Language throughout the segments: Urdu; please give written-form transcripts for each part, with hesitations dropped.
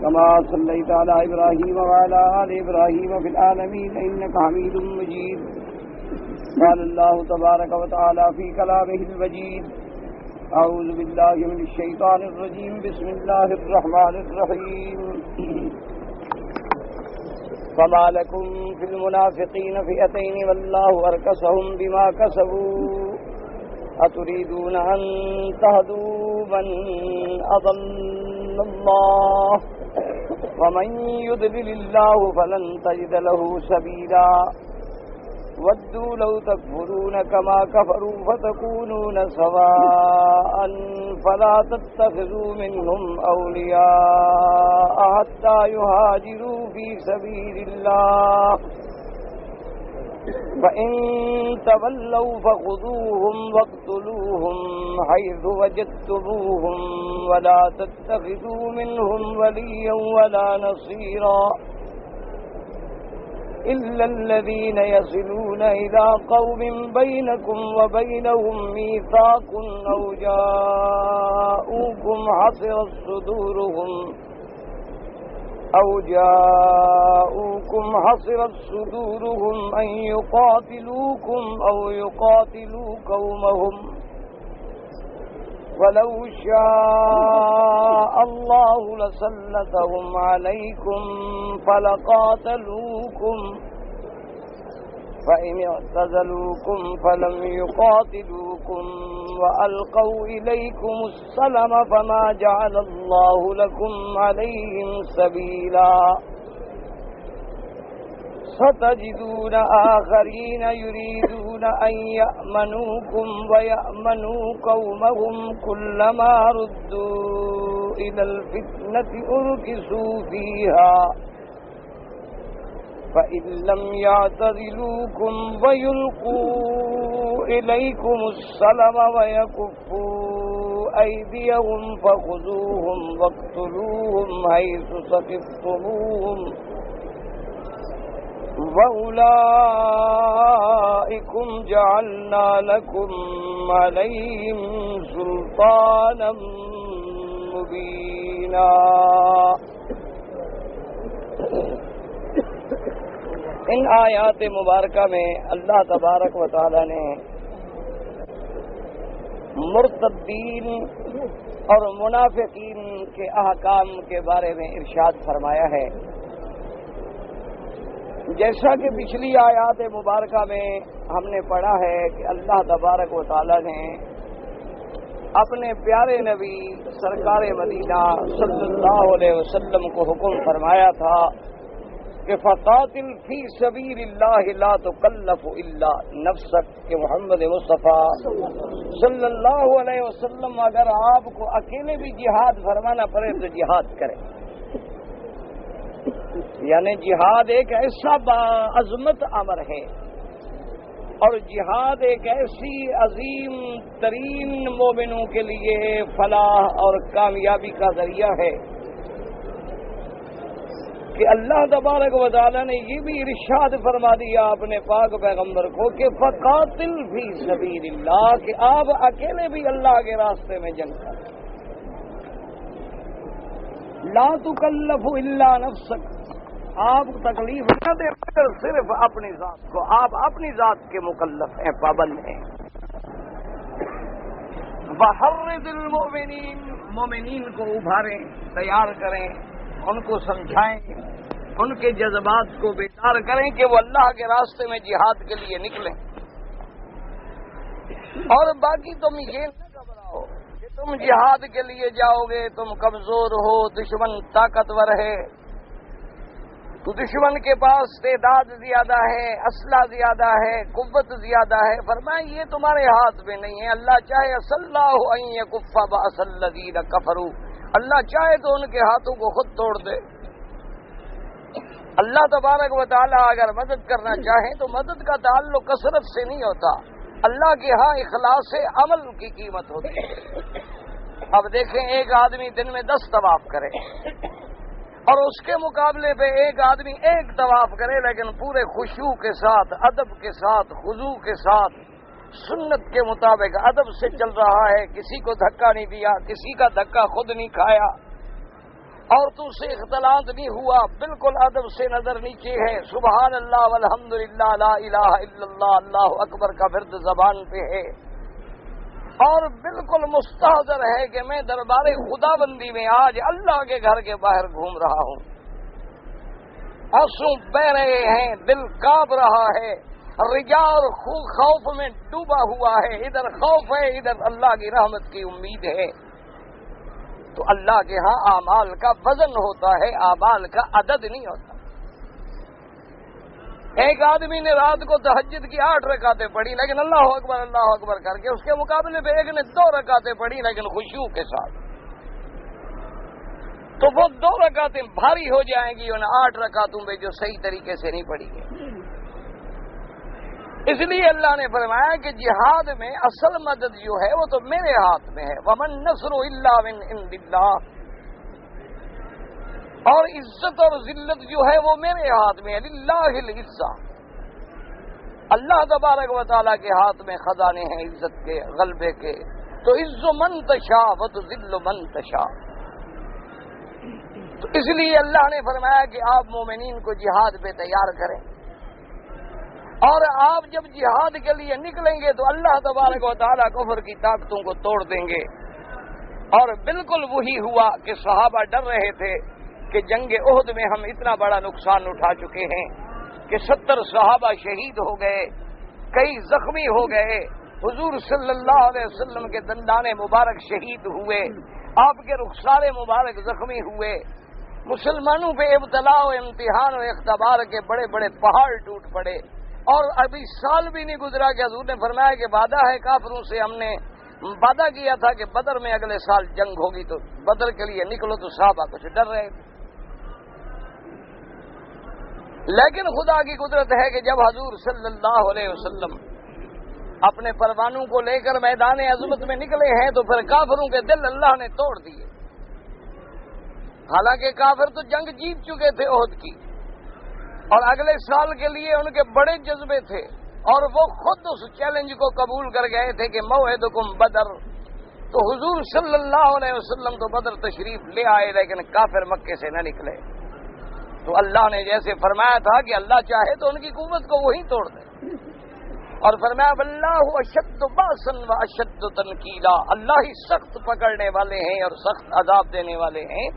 كما صليت على إبراهيم وعلى آل إبراهيم في العالمين إنك حميد مجيد. قال الله تبارك وتعالى في كلامه المجيد: أعوذ بالله من الشيطان الرجيم. بسم الله الرحمن الرحيم. فما لكم في المنافقين فئتين والله أركسهم بما كسبوا أتريدون أن تهدوا من أضل الله ومن يضلل الله فلن تجد له سبيلا ودوا لو تكفرون كما كفروا فتكونون سواء فلا تتخذوا منهم أولياء حتى يهاجروا في سبيل الله فإن تولوا فخذوهم واقتلوهم حيث وجدتموهم ولا تتخذوا منهم وليا ولا نصيرا إلا الذين يصلون إلى قوم بينكم وبينهم ميثاق أو جاءوكم حصرت صدورهم أن يقاتلوكم أو يقاتلوا قومهم ولو شاء الله لسلطهم عليكم فلقاتلوكم فإن اعتزلوكم فلم يقاتلوكم وألقوا إليكم السلم فما جعل الله لكم عليهم سبيلا ستجدون آخرين يريدون أن يأمنوكم ويأمنوا قومهم كلما ردوا إلى الفتنة أركسوا فيها فإن لم يعتزلوكم ويلقوا إليكم السلم ويكفوا أيديهم فخذوهم واقتلوهم حيث ثقفتموهم وأولئكم جعلنا لكم عليهم سلطانا مبينا. ان آیات مبارکہ میں اللہ تبارک و تعالی نے مرتدین اور منافقین کے احکام کے بارے میں ارشاد فرمایا ہے. جیسا کہ پچھلی آیات مبارکہ میں ہم نے پڑھا ہے کہ اللہ تبارک و تعالی نے اپنے پیارے نبی سرکار مدینہ صلی اللہ علیہ وسلم کو حکم فرمایا تھا کہ فقاتل فی سبیل اللہ لا تکلف الا نفسک، کہ محمد مصطفیٰ صلی اللہ علیہ وسلم اگر آپ کو اکیلے بھی جہاد فرمانا پڑے تو جہاد کریں. یعنی جہاد ایک ایسا باعظمت امر ہے اور جہاد ایک ایسی عظیم ترین مومنوں کے لیے فلاح اور کامیابی کا ذریعہ ہے کہ اللہ تبارک و تعالی نے یہ بھی ارشاد فرما دیا اپنے پاک پیغمبر کو کہ فقاتل فی سبیل اللہ، کہ آپ اکیلے بھی اللہ کے راستے میں جنگ کریں. لا تکلف الا نفسک، آپ تکلیف نہ دے مگر صرف اپنی ذات کو، آپ اپنی ذات کے مکلف ہیں، پابند ہیں. وحرض المؤمنین، مومنین کو ابھاریں، تیار کریں، ان کو سمجھائیں، ان کے جذبات کو بیدار کریں کہ وہ اللہ کے راستے میں جہاد کے لیے نکلیں. اور باقی تم یہ نہ گھبراؤ کہ تم جہاد کے لیے جاؤ گے، تم کمزور ہو، دشمن طاقتور ہے، تو دشمن کے پاس تعداد زیادہ ہے، اسلحہ زیادہ ہے، قوت زیادہ ہے. فرمایا یہ تمہارے ہاتھ میں نہیں ہے. اللہ چاہے صلی اللہ ان یکف باس الذین کفروا، اللہ چاہے تو ان کے ہاتھوں کو خود توڑ دے. اللہ تبارک و تعالی اگر مدد کرنا چاہے تو مدد کا تعلق کثرت سے نہیں ہوتا، اللہ کے ہاں اخلاص عمل کی قیمت ہوتی ہے. اب دیکھیں ایک آدمی دن میں 10 طواف کرے اور اس کے مقابلے پہ ایک آدمی ایک طواف کرے لیکن پورے خشوع کے ساتھ، ادب کے ساتھ، خضوع کے ساتھ، سنت کے مطابق ادب سے چل رہا ہے، کسی کو دھکا نہیں دیا، کسی کا دھکا خود نہیں کھایا، اور تو سے اختلاط نہیں ہوا، بالکل ادب سے نظر نیچے ہے، سبحان اللہ والحمدللہ لا الہ الا اللہ اللہ اکبر کا ورد زبان پہ ہے، اور بالکل مستحضر ہے کہ میں دربار خدا بندی میں آج اللہ کے گھر کے باہر گھوم رہا ہوں، آنسو بہ رہے ہیں، دل کانپ رہا ہے، رجا اور خوف میں ڈوبا ہوا ہے، ادھر خوف ہے ادھر اللہ کی رحمت کی امید ہے۔ تو اللہ کے ہاں اعمال کا وزن ہوتا ہے، اعمال کا عدد نہیں ہوتا۔ ایک آدمی نے رات کو تہجد کی 8 رکعتیں پڑھی لیکن اللہ اکبر کر کے، اس کے مقابلے پہ ایک نے 2 رکعتیں پڑھی لیکن خشوع کے ساتھ، تو وہ 2 رکعتیں بھاری ہو جائیں گی ان 8 رکعتوں میں جو صحیح طریقے سے نہیں پڑھی گئی۔ اس لیے اللہ نے فرمایا کہ جہاد میں اصل مدد جو ہے وہ تو میرے ہاتھ میں ہے، وَمَن نَّصْرُ إِلَّا مِنْ عِندِ اللَّهِ، اور عزت اور ذلت جو ہے وہ میرے ہاتھ میں ہے، لِلَّهِ الْعِزَّةُ، اللہ تبارک و تعالیٰ کے ہاتھ میں خزانے ہیں عزت کے، غلبے کے، تو عز من تشاء وتذل من تشاء۔ تو اس لیے اللہ نے فرمایا کہ آپ مومنین کو جہاد پہ تیار کریں، اور آپ جب جہاد کے لیے نکلیں گے تو اللہ تبارک و تعالیٰ کفر کی طاقتوں کو توڑ دیں گے۔ اور بالکل وہی ہوا کہ صحابہ ڈر رہے تھے کہ جنگ احد میں ہم اتنا بڑا نقصان اٹھا چکے ہیں کہ 70 صحابہ شہید ہو گئے، کئی زخمی ہو گئے، حضور صلی اللہ علیہ وسلم کے دندان مبارک شہید ہوئے، آپ کے رخسار مبارک زخمی ہوئے، مسلمانوں پہ ابتلاء و امتحان و اختبار کے بڑے بڑے پہاڑ ٹوٹ پڑے، اور ابھی سال بھی نہیں گزرا کہ حضور نے فرمایا کہ وعدہ ہے کافروں سے، ہم نے وعدہ کیا تھا کہ بدر میں اگلے سال جنگ ہوگی، تو بدر کے لیے نکلو، تو صحابہ کچھ ڈر رہے تھے۔ لیکن خدا کی قدرت ہے کہ جب حضور صلی اللہ علیہ وسلم اپنے پروانوں کو لے کر میدان عظمت میں نکلے ہیں تو پھر کافروں کے دل اللہ نے توڑ دیے۔ حالانکہ کافر تو جنگ جیت چکے تھے احد کی، اور اگلے سال کے لیے ان کے بڑے جذبے تھے، اور وہ خود اس چیلنج کو قبول کر گئے تھے کہ موعدکم بدر۔ تو حضور صلی اللہ علیہ وسلم تو بدر تشریف لے آئے لیکن کافر مکے سے نہ نکلے۔ تو اللہ نے جیسے فرمایا تھا کہ اللہ چاہے تو ان کی قوت کو وہیں توڑ دے، اور فرمایا واللہ اشد باسا واشد تنکیلا، اللہ ہی سخت پکڑنے والے ہیں اور سخت عذاب دینے والے ہیں۔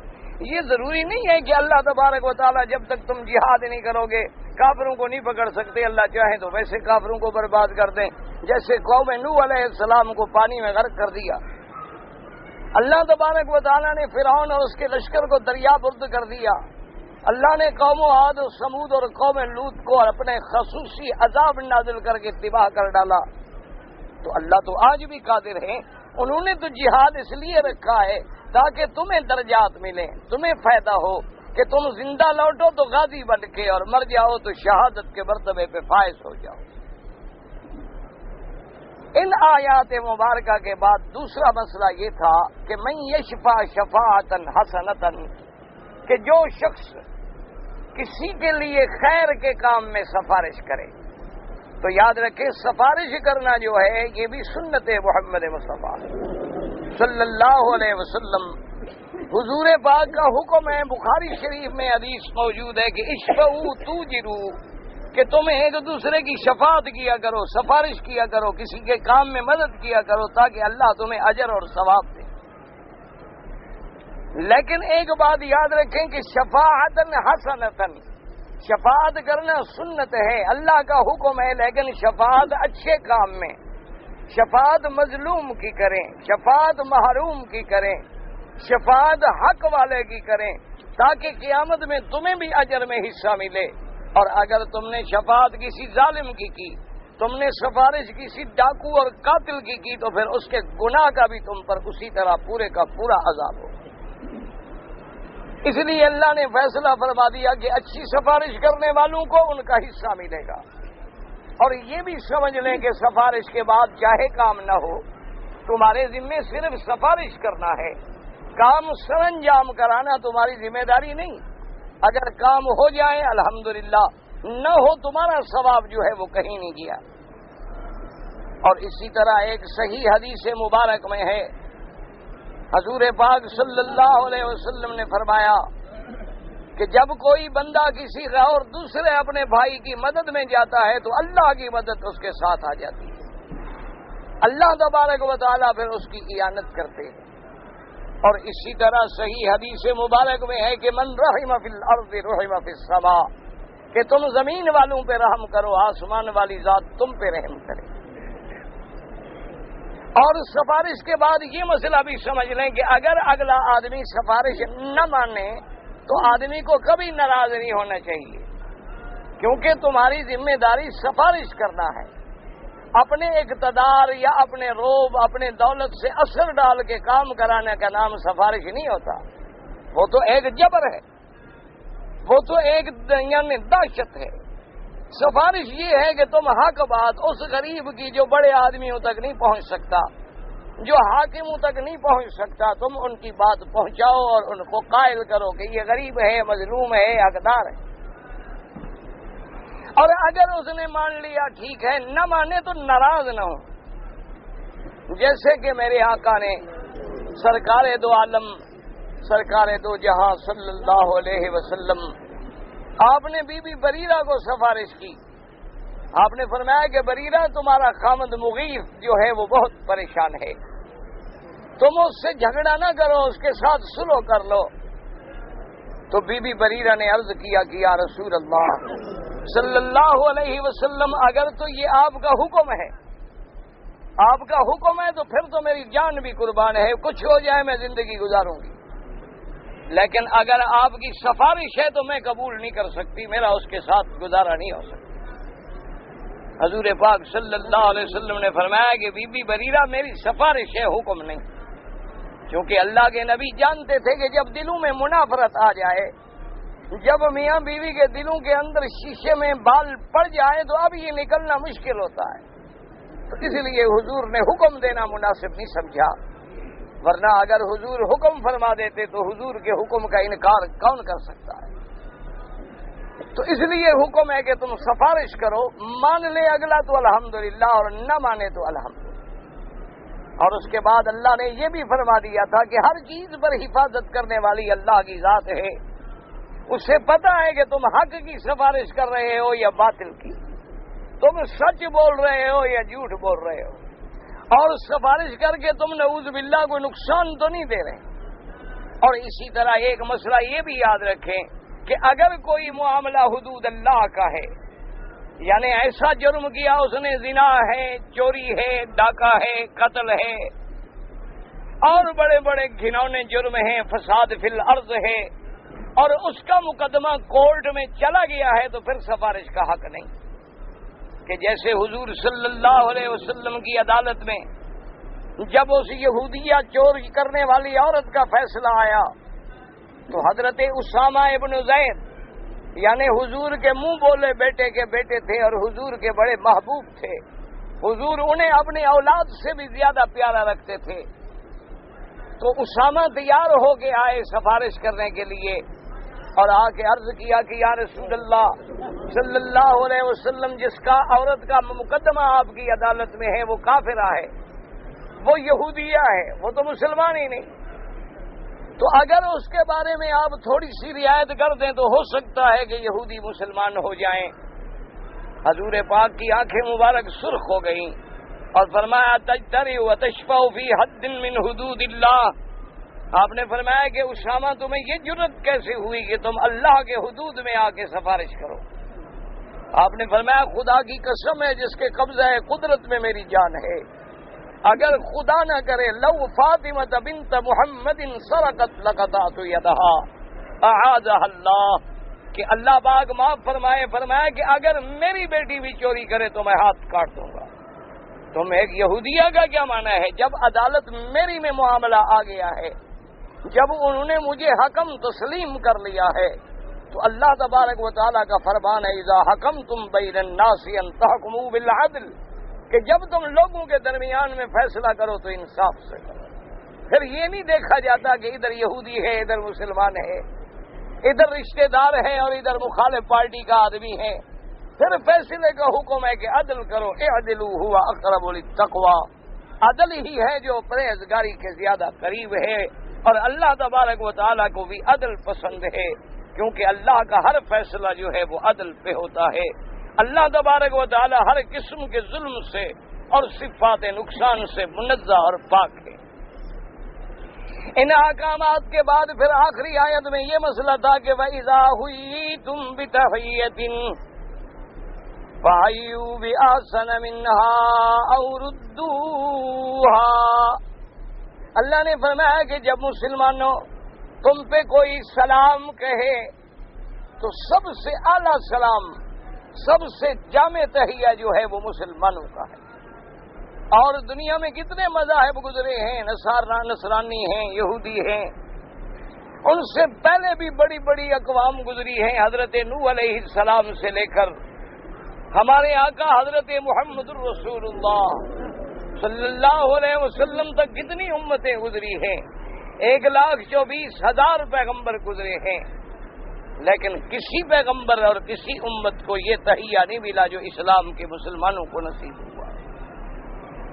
یہ ضروری نہیں ہے کہ اللہ تبارک و تعالیٰ جب تک تم جہاد نہیں کرو گے کافروں کو نہیں پکڑ سکتے، اللہ چاہے تو ویسے کافروں کو برباد کر دیں، جیسے قوم نوح علیہ السلام کو پانی میں غرق کر دیا۔ اللہ تبارک و تعالیٰ نے فرعون اور اس کے لشکر کو دریا برد کر دیا۔ اللہ نے قوم عاد و سمود اور قوم لوط کو اپنے خصوصی عذاب نازل کر کے تباہ کر ڈالا۔ تو اللہ تو آج بھی قادر ہیں، انہوں نے تو جہاد اس لیے رکھا ہے تاکہ تمہیں درجات ملیں، تمہیں فائدہ ہو کہ تم زندہ لوٹو تو غازی بن کے، اور مر جاؤ تو شہادت کے مرتبے پہ فائز ہو جاؤ۔ ان آیات مبارکہ کے بعد دوسرا مسئلہ یہ تھا کہ من یشفع شفاعتا حسنتا، کہ جو شخص کسی کے لیے خیر کے کام میں سفارش کرے، تو یاد رکھیں سفارش کرنا جو ہے یہ بھی سنت محمد مصطفیٰ صلی اللہ علیہ وسلم، حضور پاک کا حکم ہے۔ بخاری شریف میں حدیث موجود ہے کہ اشفعوا توجروا، کہ تم ایک دوسرے کی شفاعت کیا کرو، سفارش کیا کرو، کسی کے کام میں مدد کیا کرو تاکہ اللہ تمہیں اجر اور ثواب دے۔ لیکن ایک بات یاد رکھیں کہ شفاعتن حسنتن، شفاعت کرنا سنت ہے، اللہ کا حکم ہے، لیکن شفاعت اچھے کام میں، شفاعت مظلوم کی کریں، شفاعت محروم کی کریں، شفاعت حق والے کی کریں، تاکہ قیامت میں تمہیں بھی اجر میں حصہ ملے۔ اور اگر تم نے شفاعت کسی ظالم کی، تم نے سفارش کسی ڈاکو اور قاتل کی تو پھر اس کے گناہ کا بھی تم پر اسی طرح پورے کا پورا عذاب ہو۔ اس لیے اللہ نے فیصلہ فرما دیا کہ اچھی سفارش کرنے والوں کو ان کا حصہ ملے گا۔ اور یہ بھی سمجھ لیں کہ سفارش کے بعد چاہے کام نہ ہو، تمہارے ذمے صرف سفارش کرنا ہے، کام سر انجام کرانا تمہاری ذمہ داری نہیں۔ اگر کام ہو جائے الحمدللہ، نہ ہو تمہارا ثواب جو ہے وہ کہیں نہیں گیا۔ اور اسی طرح ایک صحیح حدیث مبارک میں ہے حضور پاک صلی اللہ علیہ وسلم نے فرمایا کہ جب کوئی بندہ کسی اور دوسرے اپنے بھائی کی مدد میں جاتا ہے تو اللہ کی مدد اس کے ساتھ آ جاتی ہے، اللہ تبارک و تعالیٰ پھر اس کی اعانت کرتے ہیں۔ اور اسی طرح صحیح حدیث مبارک میں ہے کہ من رحم فی الارض رحم فی السماء، کہ تم زمین والوں پہ رحم کرو، آسمان والی ذات تم پہ رحم کرے۔ اور سفارش کے بعد یہ مسئلہ بھی سمجھ لیں کہ اگر اگلا آدمی سفارش نہ مانے تو آدمی کو کبھی ناراض نہیں ہونا چاہیے، کیونکہ تمہاری ذمہ داری سفارش کرنا ہے۔ اپنے اقتدار یا اپنے روب، اپنے دولت سے اثر ڈال کے کام کرانے کا نام سفارش نہیں ہوتا، وہ تو ایک جبر ہے، وہ تو ایک یعنی دہشت ہے۔ سفارش یہ ہے کہ تم حق بات اس غریب کی جو بڑے آدمیوں تک نہیں پہنچ سکتا، جو حاکموں تک نہیں پہنچ سکتا، تم ان کی بات پہنچاؤ اور ان کو قائل کرو کہ یہ غریب ہے، مظلوم ہے، حقدار ہے۔ اور اگر اس نے مان لیا ٹھیک ہے، نہ مانے تو ناراض نہ ہو۔ جیسے کہ میرے آقا نے سرکار دو عالم، سرکار دو جہاں صلی اللہ علیہ وسلم، آپ نے بی بی بریرہ کو سفارش کی۔ آپ نے فرمایا کہ بریرہ تمہارا خامد مغیث جو ہے وہ بہت پریشان ہے، تم اس سے جھگڑا نہ کرو، اس کے ساتھ صلح کر لو۔ تو بی بی بریرہ نے عرض کیا کہ یا رسول اللہ صلی اللہ علیہ وسلم، اگر تو یہ آپ کا حکم ہے، آپ کا حکم ہے تو پھر تو میری جان بھی قربان ہے، کچھ ہو جائے میں زندگی گزاروں گی، لیکن اگر آپ کی سفارش ہے تو میں قبول نہیں کر سکتی، میرا اس کے ساتھ گزارا نہیں ہو سکتا۔ حضور پاک صلی اللہ علیہ وسلم نے فرمایا کہ بی بی بریرہ میری سفارش ہے، حکم نہیں، کیونکہ اللہ کے نبی جانتے تھے کہ جب دلوں میں منافرت آ جائے، جب میاں بیوی کے دلوں کے اندر شیشے میں بال پڑ جائے تو اب یہ نکلنا مشکل ہوتا ہے، تو اس لیے حضور نے حکم دینا مناسب نہیں سمجھا، ورنہ اگر حضور حکم فرما دیتے تو حضور کے حکم کا انکار کون کر سکتا ہے؟ تو اس لیے حکم ہے کہ تم سفارش کرو، مان لے اگلا تو الحمدللہ اور نہ مانے تو الحمدللہ۔ اور اس کے بعد اللہ نے یہ بھی فرما دیا تھا کہ ہر چیز پر حفاظت کرنے والی اللہ کی ذات ہے، اسے پتا ہے کہ تم حق کی سفارش کر رہے ہو یا باطل کی، تم سچ بول رہے ہو یا جھوٹ بول رہے ہو، اور سفارش کر کے تم نعوذ باللہ کو نقصان تو نہیں دے رہے۔ اور اسی طرح ایک مسئلہ یہ بھی یاد رکھیں کہ اگر کوئی معاملہ حدود اللہ کا ہے، یعنی ایسا جرم کیا اس نے، زنا ہے، چوری ہے، ڈاکہ ہے، قتل ہے، اور بڑے بڑے گھنونے جرم ہیں، فساد فی الارض ہے، اور اس کا مقدمہ کورٹ میں چلا گیا ہے تو پھر سفارش کا حق نہیں۔ کہ جیسے حضور صلی اللہ علیہ وسلم کی عدالت میں جب اس یہودیہ چوری کرنے والی عورت کا فیصلہ آیا تو حضرت اسامہ ابن زید یعنی حضور کے منہ بولے بیٹے کے بیٹے تھے اور حضور کے بڑے محبوب تھے، حضور انہیں اپنی اولاد سے بھی زیادہ پیارا رکھتے تھے، تو اسامہ تیار ہو کے آئے سفارش کرنے کے لیے اور آ کے عرض کیا کہ یا رسول اللہ صلی اللہ علیہ وسلم، جس کا عورت کا مقدمہ آپ کی عدالت میں ہے وہ کافرہ ہے، وہ یہودیہ ہے، وہ تو مسلمان ہی نہیں، تو اگر اس کے بارے میں آپ تھوڑی سی رعایت کر دیں تو ہو سکتا ہے کہ یہودی مسلمان ہو جائیں۔ حضور پاک کی آنکھیں مبارک سرخ ہو گئیں اور فرمایا تجتری وتشفع فی حد من حدود اللہ۔ آپ نے فرمایا کہ اسامہ تمہیں یہ جرت کیسے ہوئی کہ تم اللہ کے حدود میں آ کے سفارش کرو؟ آپ نے فرمایا خدا کی قسم ہے جس کے قبضہ قدرت میں میری جان ہے، اگر خدا نہ کرے لو فاطمہ بنت محمد سرقت لقطعت یدها اعاذها اللہ، کہ اللہ پاک معاف فرمائے، فرمایا کہ اگر میری بیٹی بھی چوری کرے تو میں ہاتھ کاٹ دوں گا۔ تم ایک یہودیہ کا کیا معنی ہے؟ جب عدالت میری میں معاملہ آ گیا ہے، جب انہوں نے مجھے حکم تسلیم کر لیا ہے تو اللہ تبارک و تعالیٰ کا فرمان ہے اذا حکمتم بین الناس ان تحکموا بالعدل، کہ جب تم لوگوں کے درمیان میں فیصلہ کرو تو انصاف سے کرو۔ پھر یہ نہیں دیکھا جاتا کہ ادھر یہودی ہے، ادھر مسلمان ہے، ادھر رشتہ دار ہے اور ادھر مخالف پارٹی کا آدمی ہے، پھر فیصلے کا حکم ہے کہ عدل کرو، اعدلوا هو اقرب للتقوی، عدل ہی ہے جو پرہیزگاری کے زیادہ قریب ہے، اور اللہ تبارک و تعالیٰ کو بھی عدل پسند ہے، کیونکہ اللہ کا ہر فیصلہ جو ہے وہ عدل پہ ہوتا ہے۔ اللہ تبارک و تعالیٰ ہر قسم کے ظلم سے اور صفات نقصان سے منزہ اور پاک ہے۔ ان احکامات کے بعد پھر آخری آیت میں یہ مسئلہ تھا کہ وَإِذَا حُيِّيتُم بِتَحِيَّةٍ فَحَيُّوا بِأَحْسَنَ مِنْهَا أَوْ رُدُّوهَا۔ اللہ نے فرمایا کہ جب مسلمانوں تم پہ کوئی سلام کہے تو سب سے اعلیٰ سلام، سب سے جامع تحیہ جو ہے وہ مسلمانوں کا ہے۔ اور دنیا میں کتنے مذاہب گزرے ہیں، نصرانی ہیں، یہودی ہیں، ان سے پہلے بھی بڑی بڑی اقوام گزری ہیں۔ حضرت نوح علیہ السلام سے لے کر ہمارے آقا حضرت محمد الرسول اللہ صلی اللہ علیہ وسلم تک کتنی امتیں گزری ہیں، 1,24,000 پیغمبر گزرے ہیں، لیکن کسی پیغمبر اور کسی امت کو یہ تحیہ نہیں ملا جو اسلام کے مسلمانوں کو نصیب ہوا۔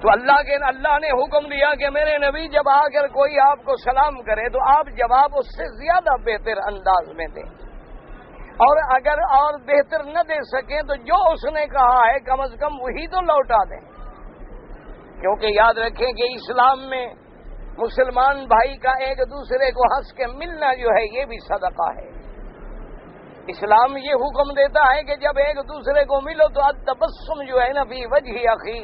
تو اللہ نے حکم دیا کہ میرے نبی جب آ کر کوئی آپ کو سلام کرے تو آپ جواب اس سے زیادہ بہتر انداز میں دیں، اور اگر اور بہتر نہ دے سکیں تو جو اس نے کہا ہے کم از کم وہی تو لوٹا دیں، کیونکہ یاد رکھیں کہ اسلام میں مسلمان بھائی کا ایک دوسرے کو ہنس کے ملنا جو ہے یہ بھی صدقہ ہے۔ اسلام یہ حکم دیتا ہے کہ جب ایک دوسرے کو ملو تو التبسم جو ہے نا فی وجہ اخی،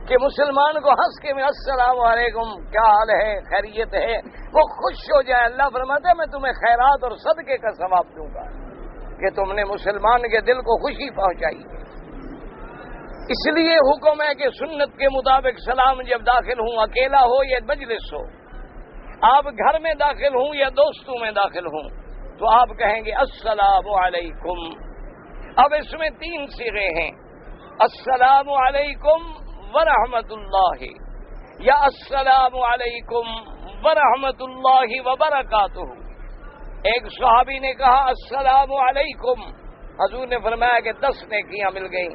کہ مسلمان کو ہنس کے میں السلام علیکم، کیا حال ہے، خیریت ہے، وہ خوش ہو جائے۔ اللہ فرماتا ہے میں تمہیں خیرات اور صدقے کا ثواب دوں گا کہ تم نے مسلمان کے دل کو خوشی پہنچائی ہے۔ اس لیے حکم ہے کہ سنت کے مطابق سلام جب داخل ہوں، اکیلا ہو یا مجلس ہو، آپ گھر میں داخل ہوں یا دوستوں میں داخل ہوں، تو آپ کہیں گے السلام علیکم۔ اب اس میں 3 صیغے ہیں، السلام علیکم ورحمۃ اللہ یا السلام علیکم ورحمۃ اللہ وبرکاتہ۔ ایک صحابی نے کہا السلام علیکم، حضور نے فرمایا کہ 10 نیکیاں مل گئیں۔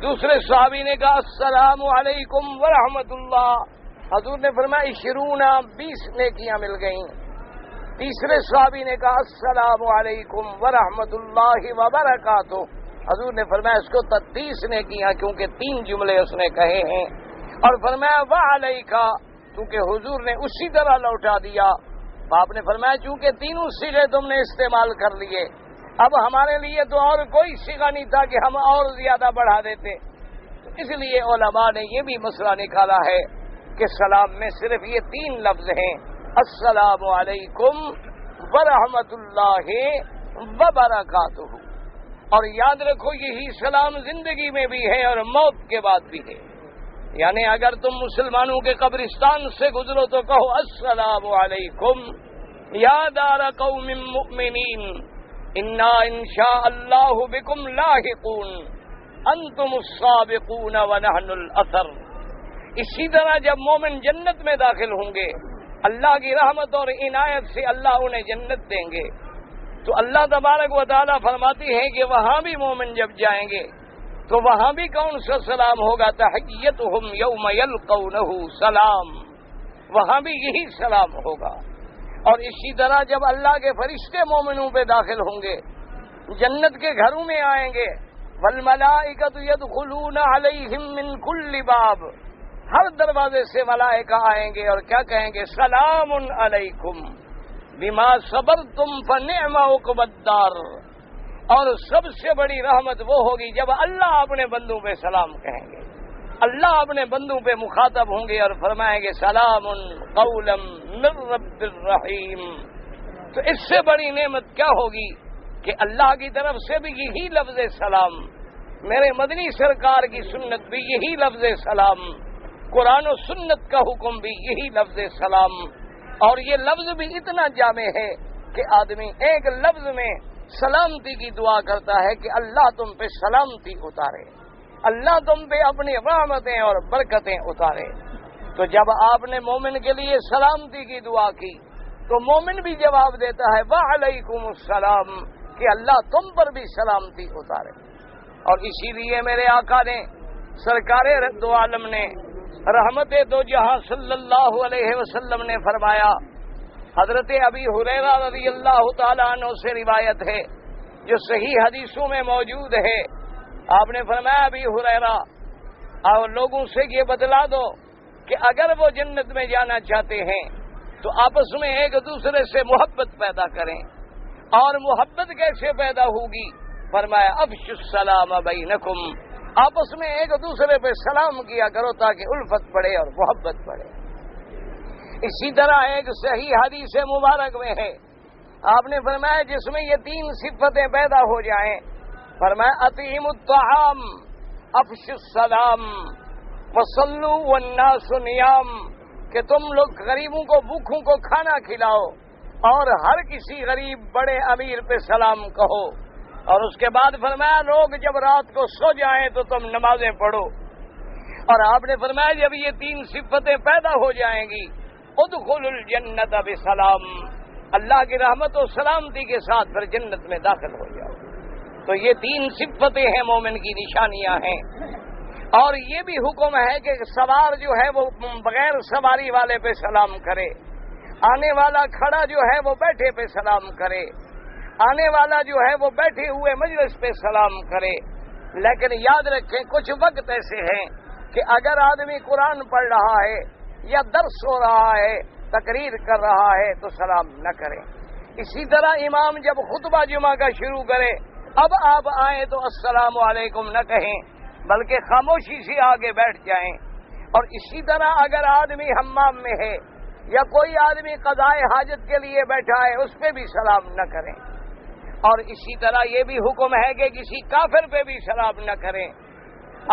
دوسرے صحابی نے کہا السلام علیکم ورحمۃ اللہ، حضور نے فرمایا 20 نیکیاں مل گئیں۔ تیسرے صحابی نے کہا السلام علیکم ورحمۃ اللہ وبرکاتہ، حضور نے فرمایا اس کو 30 نیکیاں، کیونکہ 3 جملے اس نے کہے ہیں، اور فرمایا وعلیکا، کیونکہ حضور نے اسی طرح لوٹا دیا۔ آپ نے فرمایا چونکہ 3 صیغے تم نے استعمال کر لیے، اب ہمارے لیے تو اور کوئی صیغہ نہیں تھا کہ ہم اور زیادہ بڑھا دیتے، تو اس لیے علماء نے یہ بھی مسئلہ نکالا ہے کہ سلام میں صرف یہ 3 لفظ ہیں، السلام علیکم ورحمۃ اللہ وبرکاتہ۔ اور یاد رکھو یہی سلام زندگی میں بھی ہے اور موت کے بعد بھی ہے، یعنی اگر تم مسلمانوں کے قبرستان سے گزرو تو کہو السلام علیکم یا دار قوم مؤمنین انا انشاء اللہ بکم لاحقون انتم السابقون ونحن الاثر۔ اسی طرح جب مومن جنت میں داخل ہوں گے، اللہ کی رحمت اور عنایت سے اللہ انہیں جنت دیں گے، تو اللہ تبارک و تعالیٰ فرماتی ہے کہ وہاں بھی مومن جب جائیں گے تو وہاں بھی کون سا سلام ہوگا؟ تحیتہم یوم یلقونہ سلام، وہاں بھی یہی سلام ہوگا۔ اور اسی طرح جب اللہ کے فرشتے مومنوں پہ داخل ہوں گے، جنت کے گھروں میں آئیں گے، والملائکۃ یدخلون علیہم من کل باب، ہر دروازے سے ملائکہ آئیں گے اور کیا کہیں گے؟ سلام علیکم بما صبرتم فنعم عقبی الدار۔ اور سب سے بڑی رحمت وہ ہوگی جب اللہ اپنے بندوں پہ سلام کہیں گے، اللہ اپنے بندوں پہ مخاطب ہوں گے اور فرمائیں گے سلام قولا من رب الرحیم۔ تو اس سے بڑی نعمت کیا ہوگی کہ اللہ کی طرف سے بھی یہی لفظ سلام، میرے مدنی سرکار کی سنت بھی یہی لفظ سلام، قرآن و سنت کا حکم بھی یہی لفظ سلام۔ اور یہ لفظ بھی اتنا جامع ہے کہ آدمی ایک لفظ میں سلامتی کی دعا کرتا ہے کہ اللہ تم پہ سلامتی اتارے، اللہ تم پہ اپنی رحمتیں اور برکتیں اتارے۔ تو جب آپ نے مومن کے لیے سلامتی کی دعا کی تو مومن بھی جواب دیتا ہے وعلیکم السلام، کہ اللہ تم پر بھی سلامتی اتارے۔ اور اسی لیے میرے آقا نے سرکار رد عالم نے رحمت دو جہاں صلی اللہ علیہ وسلم نے فرمایا، حضرت ابی ہریرہ رضی اللہ تعالیٰ عنہ سے روایت ہے جو صحیح حدیثوں میں موجود ہے، آپ نے فرمایا ابی ہریرہ اور لوگوں سے یہ بتلا دو کہ اگر وہ جنت میں جانا چاہتے ہیں تو آپس میں ایک دوسرے سے محبت پیدا کریں، اور محبت کیسے پیدا ہوگی؟ فرمایا افشوا السلام بینکم، آپس میں ایک دوسرے پہ سلام کیا کرو تاکہ الفت بڑھے اور محبت بڑھے۔ اسی طرح ایک صحیح حدیث مبارک میں ہے، آپ نے فرمایا جس میں یہ 3 صفتیں پیدا ہو جائیں، فرمایا اطعموا الطعام افشوا السلام وصلوا والناس نیام، کہ تم لوگ غریبوں کو، بھوکوں کو کھانا کھلاؤ اور ہر کسی غریب بڑے امیر پہ سلام کہو، اور اس کے بعد فرمایا لوگ جب رات کو سو جائیں تو تم نمازیں پڑھو۔ اور آپ نے فرمایا جب یہ 3 صفتیں پیدا ہو جائیں گی ادخلوا الجنت بسلام، اللہ کی رحمت و سلامتی کے ساتھ پھر جنت میں داخل ہو جاؤ۔ تو یہ 3 صفتیں ہیں، مومن کی نشانیاں ہیں۔ اور یہ بھی حکم ہے کہ سوار جو ہے وہ بغیر سواری والے پہ سلام کرے، آنے والا کھڑا جو ہے وہ بیٹھے پہ سلام کرے، آنے والا جو ہے وہ بیٹھے ہوئے مجلس پہ سلام کرے۔ لیکن یاد رکھیں کچھ وقت ایسے ہیں کہ اگر آدمی قرآن پڑھ رہا ہے یا درس ہو رہا ہے، تقریر کر رہا ہے تو سلام نہ کریں۔ اسی طرح امام جب خطبہ جمعہ کا شروع کرے، اب آپ آئیں تو السلام علیکم نہ کہیں بلکہ خاموشی سے آگے بیٹھ جائیں۔ اور اسی طرح اگر آدمی حمام میں ہے یا کوئی آدمی قضائے حاجت کے لیے بیٹھا ہے اس پہ بھی سلام نہ کریں۔ اور اسی طرح یہ بھی حکم ہے کہ کسی کافر پہ بھی سلام نہ کریں،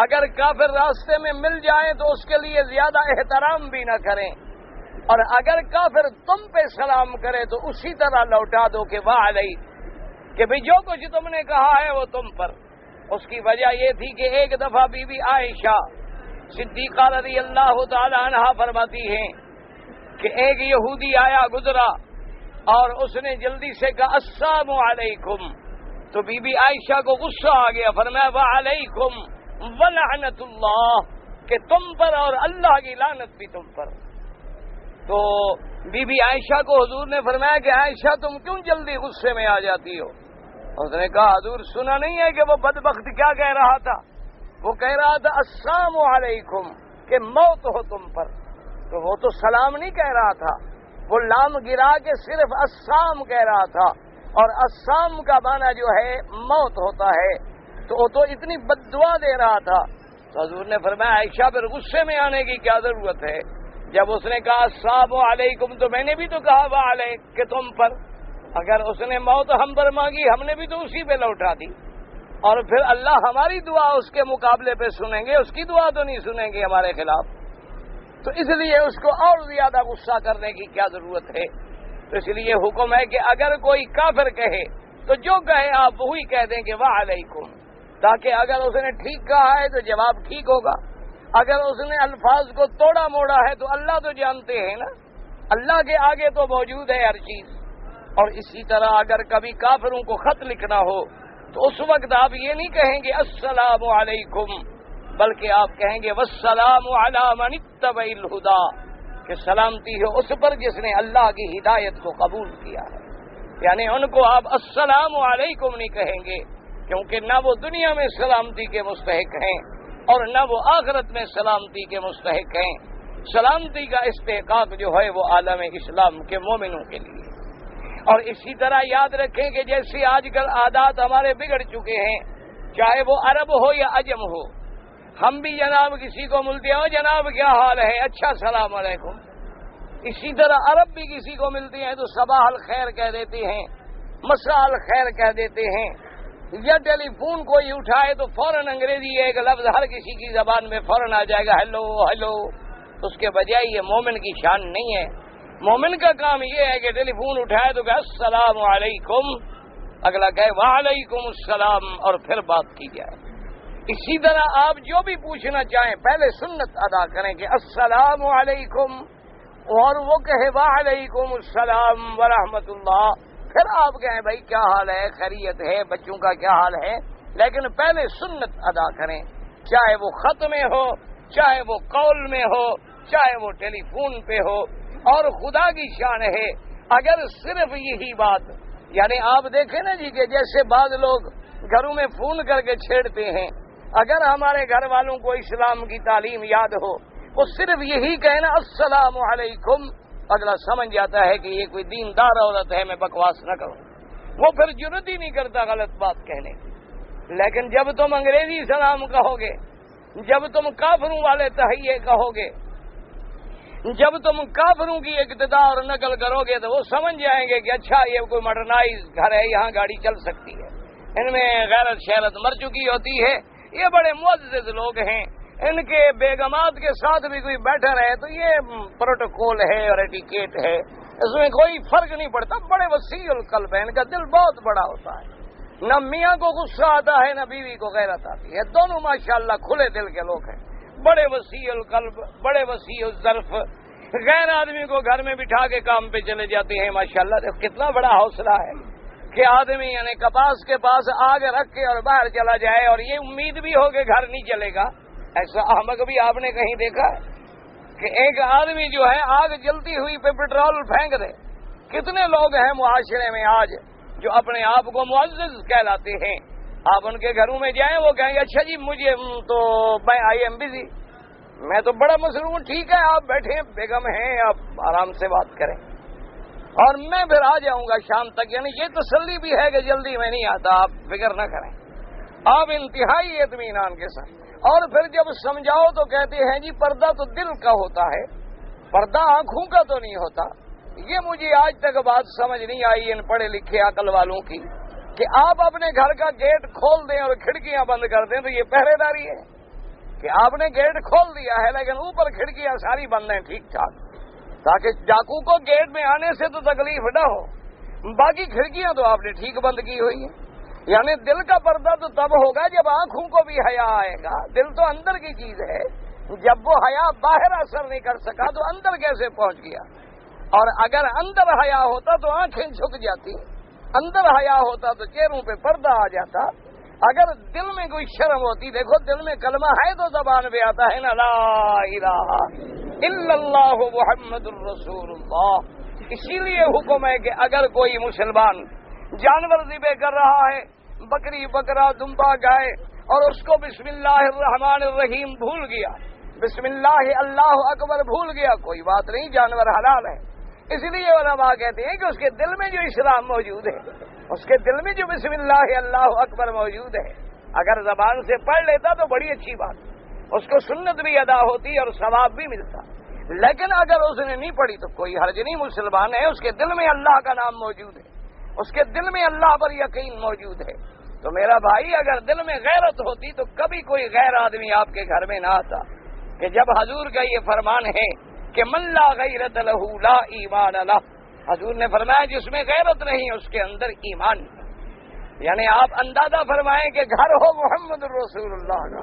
اگر کافر راستے میں مل جائیں تو اس کے لیے زیادہ احترام بھی نہ کریں، اور اگر کافر تم پہ سلام کرے تو اسی طرح لوٹا دو کہ وعلیک، کہ بھی جو کچھ تم نے کہا ہے وہ تم پر۔ اس کی وجہ یہ تھی کہ ایک دفعہ بی بی عائشہ صدیقہ رضی اللہ تعالی عنہا فرماتی ہیں کہ ایک یہودی آیا گزرا اور اس نے جلدی سے کہا السلام علیکم، تو بی بی عائشہ کو غصہ آ گیا، فرمایا وعلیکم ولعنت اللہ، کہ تم پر اور اللہ کی لعنت بھی تم پر۔ تو بی بی عائشہ کو حضور نے فرمایا کہ عائشہ تم کیوں جلدی غصے میں آ جاتی ہو؟ اس نے کہا حضور سنا نہیں ہے کہ وہ بدبخت کیا کہہ رہا تھا؟ وہ کہہ رہا تھا السلام علیکم، کہ موت ہو تم پر۔ تو وہ تو سلام نہیں کہہ رہا تھا، وہ لام گرا کے صرف السلام کہہ رہا تھا، اور السلام کا معنی جو ہے موت ہوتا ہے، تو وہ تو اتنی بد دعا دے رہا تھا۔ تو حضور نے فرمایا عائشہ پھر غصے میں آنے کی کیا ضرورت ہے؟ جب اس نے کہا السلام علیکم تو میں نے بھی تو کہا وعلیک، کہ تم پر۔ اگر اس نے موت ہم پر مانگی ہم نے بھی تو اسی پہ لوٹا دی، اور پھر اللہ ہماری دعا اس کے مقابلے پہ سنیں گے، اس کی دعا تو نہیں سنیں گے ہمارے خلاف۔ تو اس لیے اس کو اور زیادہ غصہ کرنے کی کیا ضرورت ہے؟ تو اس لیے حکم ہے کہ اگر کوئی کافر کہے تو جو کہے آپ وہی کہہ دیں کہ وعلیکم، تاکہ اگر اس نے ٹھیک کہا ہے تو جواب ٹھیک ہوگا، اگر اس نے الفاظ کو توڑا موڑا ہے تو اللہ تو جانتے ہیں نا، اللہ کے آگے تو موجود ہے ہر چیز۔ اور اسی طرح اگر کبھی کافروں کو خط لکھنا ہو تو اس وقت آپ یہ نہیں کہیں گے السلام علیکم، بلکہ آپ کہیں گے والسلام علی من اتبع الہدی، کہ سلامتی ہو اس پر جس نے اللہ کی ہدایت کو قبول کیا ہے۔ یعنی ان کو آپ السلام علیکم نہیں کہیں گے، کیونکہ نہ وہ دنیا میں سلامتی کے مستحق ہیں اور نہ وہ آخرت میں سلامتی کے مستحق ہیں۔ سلامتی کا استحقاق جو ہے وہ عالم اسلام کے مومنوں کے لیے۔ اور اسی طرح یاد رکھیں کہ جیسے آج کل عادات ہمارے بگڑ چکے ہیں، چاہے وہ عرب ہو یا عجم ہو، ہم بھی جناب کسی کو ملتے ہیں جناب کیا حال ہے، اچھا السلام علیکم۔ اسی طرح عرب بھی کسی کو ملتے ہیں تو صباح الخیر کہہ دیتے ہیں، مساء الخیر کہہ دیتے ہیں، یا ٹیلی فون کوئی اٹھائے تو فوراً انگریزی ایک لفظ ہر کسی کی زبان میں فوراً آ جائے گا ہیلو ہیلو۔ اس کے بجائے یہ مومن کی شان نہیں ہے۔ مومن کا کام یہ ہے کہ ٹیلی فون اٹھائے تو کہ السلام علیکم، اگلا کہے وعلیکم السلام، اور پھر بات کی جائے۔ اسی طرح آپ جو بھی پوچھنا چاہیں پہلے سنت ادا کریں کہ السلام علیکم، اور وہ کہے وعلیکم السلام ورحمۃ اللہ، پھر آپ کہیں بھائی کیا حال ہے، خیریت ہے، بچوں کا کیا حال ہے، لیکن پہلے سنت ادا کریں، چاہے وہ خط میں ہو چاہے وہ قول میں ہو چاہے وہ ٹیلی فون پہ ہو. اور خدا کی شان ہے اگر صرف یہی بات یعنی آپ دیکھیں نا جی کہ جیسے بعض لوگ گھروں میں فون کر کے چھیڑتے ہیں, اگر ہمارے گھر والوں کو اسلام کی تعلیم یاد ہو وہ صرف یہی کہنا السلام علیکم, اگلا سمجھ جاتا ہے کہ یہ کوئی دیندار عورت ہے, میں بکواس نہ کروں. وہ پھر جرات ہی نہیں کرتا غلط بات کہنے کی. لیکن جب تم انگریزی سلام کہو گے, جب تم کافروں والے تحیے کہو گے, جب تم کافروں کی اقتدا اور نقل کرو گے تو وہ سمجھ جائیں گے کہ اچھا یہ کوئی ماڈرنائز گھر ہے, یہاں گاڑی چل سکتی ہے, ان میں غیرت شیرت مر چکی ہوتی ہے, یہ بڑے معزز لوگ ہیں, ان کے بیگمات کے ساتھ بھی کوئی بیٹھا رہے تو یہ پروٹوکول ہے اور ایٹیکیٹ ہے, اس میں کوئی فرق نہیں پڑتا. بڑے وسیع القلب ہے, ان کا دل بہت بڑا ہوتا ہے, نہ میاں کو غصہ آتا ہے نہ بیوی کو غیرت آتی ہے, دونوں ماشاءاللہ کھلے دل کے لوگ ہیں, بڑے وسیع القلب, بڑے وسیع الظرف. غیر آدمی کو گھر میں بٹھا کے کام پہ چلے جاتے ہیں ماشاءاللہ. دیکھو کتنا بڑا حوصلہ ہے کہ آدمی یعنی کپاس کے پاس آگ رکھ کے اور باہر چلا جائے اور یہ امید بھی ہو کہ گھر نہیں چلے گا. ایسا احمق بھی آپ نے کہیں دیکھا ہے کہ ایک آدمی جو ہے آگ جلتی ہوئی پہ پٹرول پھینک دے؟ کتنے لوگ ہیں معاشرے میں آج جو اپنے آپ کو معزز کہلاتے ہیں, آپ ان کے گھروں میں جائیں وہ کہیں گے اچھا جی مجھے تو میں آئی ایم بزی, میں تو بڑا مصروف ہوں, ٹھیک ہے آپ بیٹھیں, بیگم ہیں آپ آرام سے بات کریں اور میں پھر آ جاؤں گا شام تک. یعنی یہ تسلی بھی ہے کہ جلدی میں نہیں آتا, آپ فکر نہ کریں, آپ انتہائی اطمینان کے ساتھ. اور پھر جب سمجھاؤ تو کہتے ہیں جی پردہ تو دل کا ہوتا ہے, پردہ آنکھوں کا تو نہیں ہوتا. یہ مجھے آج تک بات سمجھ نہیں آئی ان پڑھے لکھے عقل والوں کی کہ آپ اپنے گھر کا گیٹ کھول دیں اور کھڑکیاں بند کر دیں تو یہ پہرے داری ہے کہ آپ نے گیٹ کھول دیا ہے لیکن اوپر کھڑکیاں ساری بند ہیں ٹھیک ٹھاک, تاکہ ڈاکو کو گیٹ میں آنے سے تو تکلیف نہ ہو. باقی کھڑکیاں تو آپ نے ٹھیک بند کی ہوئی ہیں. یعنی دل کا پردہ تو تب ہوگا جب آنکھوں کو بھی حیا آئے گا. دل تو اندر کی چیز ہے, جب وہ حیا باہر اثر نہیں کر سکا تو اندر کیسے پہنچ گیا؟ اور اگر اندر حیا ہوتا تو آنکھیں جھک جاتی, اندر حیا ہوتا تو چہروں پہ پردہ آ جاتا. اگر دل میں کوئی شرم ہوتی, دیکھو دل میں کلمہ ہے تو زبان پہ آتا ہے نا, لا الہ الا اللہ محمد الرسول اللہ. اسی لیے حکم ہے کہ اگر کوئی مسلمان جانور ذبح کر رہا ہے, بکری بکرا دمبا گائے, اور اس کو بسم اللہ الرحمن الرحیم بھول گیا, بسم اللہ اللہ اکبر بھول گیا, کوئی بات نہیں, جانور حلال ہے. اس لیے علماء کہتے ہیں کہ اس کے دل میں جو اسلام موجود ہے, اس کے دل میں جو بسم اللہ اللہ اکبر موجود ہے, اگر زبان سے پڑھ لیتا تو بڑی اچھی بات, اس کو سنت بھی ادا ہوتی اور ثواب بھی ملتا. لیکن اگر اس نے نہیں پڑھی تو کوئی حرج نہیں, مسلمان ہے, اس کے دل میں اللہ کا نام موجود ہے, اس کے دل میں اللہ پر یقین موجود ہے. تو میرا بھائی اگر دل میں غیرت ہوتی تو کبھی کوئی غیر آدمی آپ کے گھر میں نہ آتا. کہ جب حضور کا یہ فرمان ہے کہ من لا غیرت لہ لا ایمان لہ, حضور نے فرمایا جس میں غیرت نہیں اس کے اندر ایمان نہیں. یعنی آپ اندازہ فرمائیں کہ گھر ہو محمد الرسول اللہ کا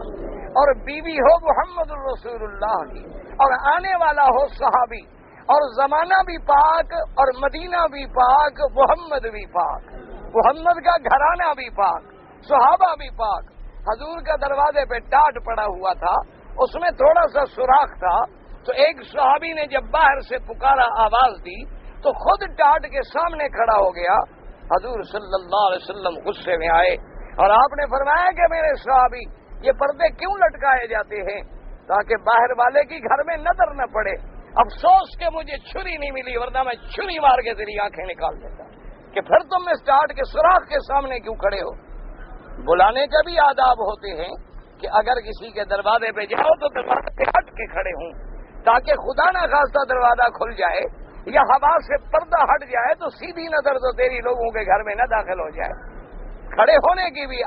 اور بیوی ہو محمد الرسول اللہ کی اور آنے والا ہو صحابی, اور زمانہ بھی پاک اور مدینہ بھی پاک, محمد بھی پاک, محمد کا گھرانہ بھی پاک, صحابہ بھی پاک. حضور کا دروازے پہ ٹاٹ پڑا ہوا تھا, اس میں تھوڑا سا سوراخ تھا, تو ایک صحابی نے جب باہر سے پکارا آواز دی تو خود ٹاٹ کے سامنے کھڑا ہو گیا. حضور صلی اللہ علیہ وسلم غصے میں آئے اور آپ نے فرمایا کہ میرے صحابی یہ پردے کیوں لٹکائے جاتے ہیں؟ تاکہ باہر والے کی گھر میں نظر نہ پڑے. افسوس کہ مجھے چھری نہیں ملی, ورنہ میں چھری مار کے تیری آنکھیں نکال دیتا. کہ پھر تم اس ٹاٹ کے سوراخ کے سامنے کیوں کھڑے ہو؟ بلانے کا بھی آداب ہوتے ہیں کہ اگر کسی کے دروازے پہ جاؤ تو دروازے پہ ہٹ کے کھڑے ہوں, تاکہ خدا نہ خواستہ دروازہ کھل جائے یا ہوا سے پردہ ہٹ جائے تو سیدھی نظر تو تیری لوگوں کے گھر میں نہ داخل ہو جائے. کھڑے ہونے کی بھی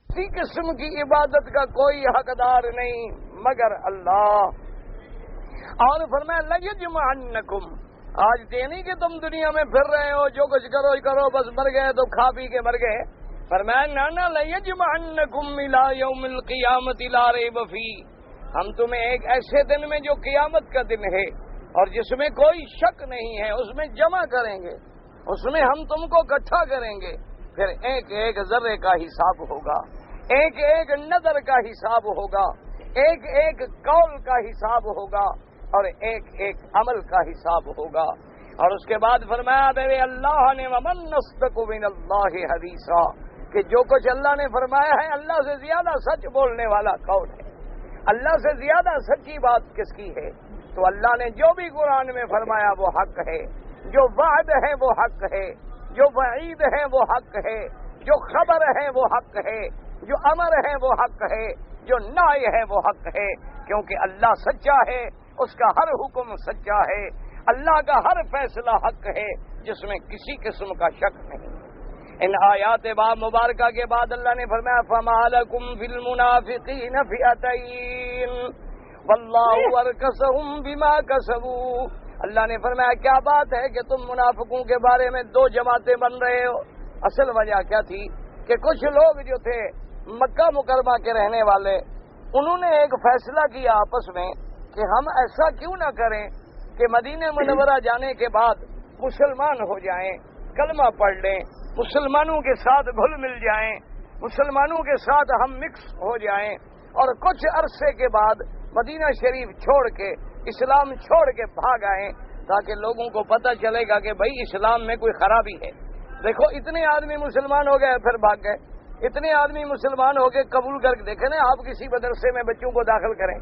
کسی قسم کی عبادت کا کوئی حقدار نہیں مگر اللہ. اور فرمایا لَيَجْمَعَنَّكُمْ, آج یہ نہیں کہ تم دنیا میں پھر رہے ہو جو کچھ کرو ہی کرو, بس مر گئے تو کھا پی کے مر گئے. فرمایا نانا لَيَجْمَعَنَّكُمْ إِلَىٰ يَوْمِ الْقِيَامَةِ لَا رَيْبَ فِيهِ, ہم تمہیں ایک ایسے دن میں جو قیامت کا دن ہے اور جس میں کوئی شک نہیں ہے اس میں جمع کریں گے, اس میں ہم تم کو اکٹھا کریں گے, پھر ایک ایک ذرے کا حساب ہوگا, ایک ایک نظر کا حساب ہوگا، ایک ایک قول کا حساب ہوگا، اور ایک ایک عمل کا حساب ہوگا۔ اور اس کے بعد فرمایا میرے اللہ نے ومن اصدق من اللہ حدیثا، کہ جو کچھ اللہ نے فرمایا ہے اللہ سے زیادہ سچ بولنے والا کون ہے؟ اللہ سے زیادہ سچی بات کس کی ہے؟ تو اللہ نے جو بھی قرآن میں فرمایا وہ حق ہے، جو وعد ہے وہ حق ہے، جو وعید ہے وہ حق ہے، جو خبر ہے وہ حق ہے، جو امر ہے وہ حق ہے، جو نہی ہے وہ حق ہے، کیونکہ اللہ سچا ہے، اس کا ہر حکم سچا ہے، اللہ کا ہر فیصلہ حق ہے جس میں کسی قسم کا شک نہیں۔ ان آیات مبارکہ کے بعد اللہ نے فرمایا فَمَا لَكُمْ فِي الْمُنَافِقِينَ فِئَتَيْنِ وَاللَّهُ أَرْكَسَهُمْ بِمَا كَسَبُوا۔ اللہ نے فرمایا کیا بات ہے کہ تم منافقوں کے بارے میں دو جماعتیں بن رہے ہو؟ اصل وجہ کیا تھی کہ کچھ لوگ جو تھے مکہ مکرمہ کے رہنے والے، انہوں نے ایک فیصلہ کیا آپس میں کہ ہم ایسا کیوں نہ کریں کہ مدینہ منورہ جانے کے بعد مسلمان ہو جائیں، کلمہ پڑھ لیں، مسلمانوں کے ساتھ گھل مل جائیں، مسلمانوں کے ساتھ ہم مکس ہو جائیں، اور کچھ عرصے کے بعد مدینہ شریف چھوڑ کے اسلام چھوڑ کے بھاگ آئیں، تاکہ لوگوں کو پتہ چلے گا کہ بھائی اسلام میں کوئی خرابی ہے۔ دیکھو اتنے آدمی مسلمان ہو گئے پھر بھاگ گئے، اتنے آدمی مسلمان ہو کے قبول کر کے دیکھیں نا، آپ کسی مدرسے میں بچوں کو داخل کریں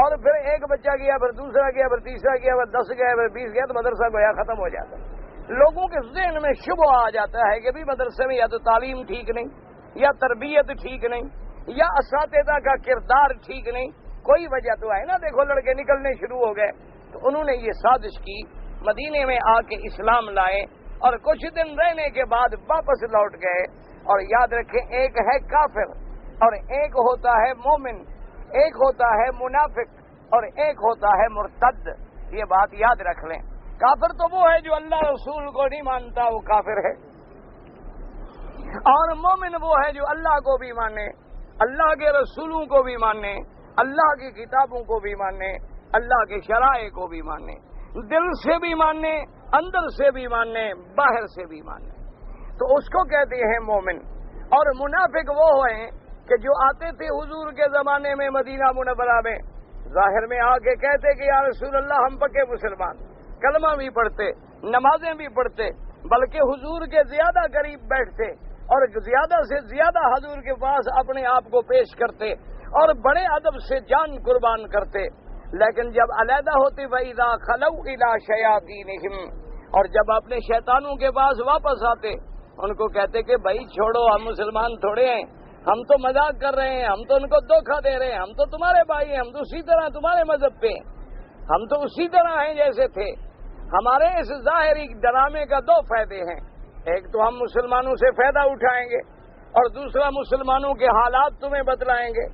اور پھر ایک بچہ گیا، پھر دوسرا گیا، پھر تیسرا گیا، پھر 10 گیا، پھر 20 گیا، تو مدرسہ گویا ختم ہو جاتا ہے۔ لوگوں کے ذہن میں شبہ آ جاتا ہے کہ بھی مدرسے میں یا تو تعلیم ٹھیک نہیں، یا تربیت ٹھیک نہیں، یا اساتذہ کا کردار ٹھیک نہیں، کوئی وجہ تو ہے نا۔ دیکھو لڑکے نکلنے شروع ہو گئے، تو انہوں نے یہ سازش کی، مدینے میں آ کے اسلام لائے، اور کچھ دن رہنے کے بعد واپس لوٹ گئے۔ اور یاد رکھیں ایک ہے کافر اور ایک ہوتا ہے مومن، ایک ہوتا ہے منافق اور ایک ہوتا ہے مرتد، یہ بات یاد رکھ لیں۔ کافر تو وہ ہے جو اللہ رسول کو نہیں مانتا، وہ کافر ہے، اور مومن وہ ہے جو اللہ کو بھی مانے، اللہ کے رسولوں کو بھی مانے، اللہ کی کتابوں کو بھی مانے، اللہ کے شرائع کو بھی مانے، دل سے بھی مانے، اندر سے بھی مانے، باہر سے بھی مانے، تو اس کو کہتے ہیں مومن۔ اور منافق وہ ہیں کہ جو آتے تھے حضور کے زمانے میں مدینہ منورہ میں، ظاہر میں آ کے کہتے کہ یا رسول اللہ ہم پکے مسلمان، کلمہ بھی پڑھتے، نمازیں بھی پڑھتے، بلکہ حضور کے زیادہ قریب بیٹھتے اور زیادہ سے زیادہ حضور کے پاس اپنے آپ کو پیش کرتے اور بڑے ادب سے جان قربان کرتے، لیکن جب علیحدہ ہوتے وَإِذَا خَلَوْا إِلَىٰ شَيَاطِينِهِمْ، اور جب اپنے شیطانوں کے پاس واپس آتے ان کو کہتے کہ بھائی چھوڑو، ہم مسلمان تھوڑے ہیں، ہم تو مذاق کر رہے ہیں، ہم تو ان کو دھوکہ دے رہے ہیں، ہم تو تمہارے بھائی ہیں، ہم تو اسی طرح تمہارے مذہب پہ ہیں، ہم تو اسی طرح ہیں جیسے تھے۔ ہمارے اس ظاہری ڈرامے کا دو فائدے ہیں، ایک تو ہم مسلمانوں سے فائدہ اٹھائیں گے، اور دوسرا مسلمانوں کے حالات تمہیں بتلائیں گے،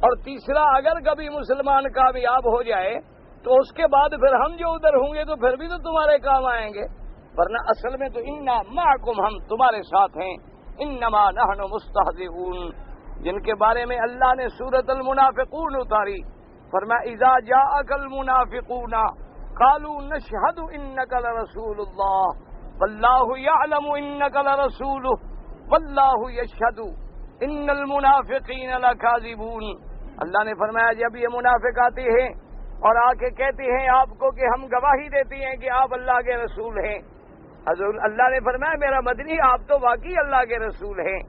اور تیسرا اگر کبھی مسلمان کامیاب ہو جائے تو اس کے بعد پھر ہم جو ادھر ہوں گے تو پھر بھی تو تمہارے کام آئیں گے، ورنہ اصل میں تو انا معکم، ہم تمہارے ساتھ ہیں، انما نحن مستہزئون، جن کے بارے میں اللہ نے سورۃ المنافقون اتاری، فرمایا اذا جاءک المنافقون قالوا نشهد انک لرسول اللہ واللہ یعلم انک لرسولہ واللہ یشہد ان المنافقین لکاذبون۔ اللہ نے فرمایا جب یہ منافق آتے ہیں اور آ کے کہتے ہیں آپ کو کہ ہم گواہی دیتے ہیں کہ آپ اللہ کے رسول ہیں، حضور اللہ نے فرمایا میرا مدنی آپ تو واقعی اللہ کے رسول ہیں،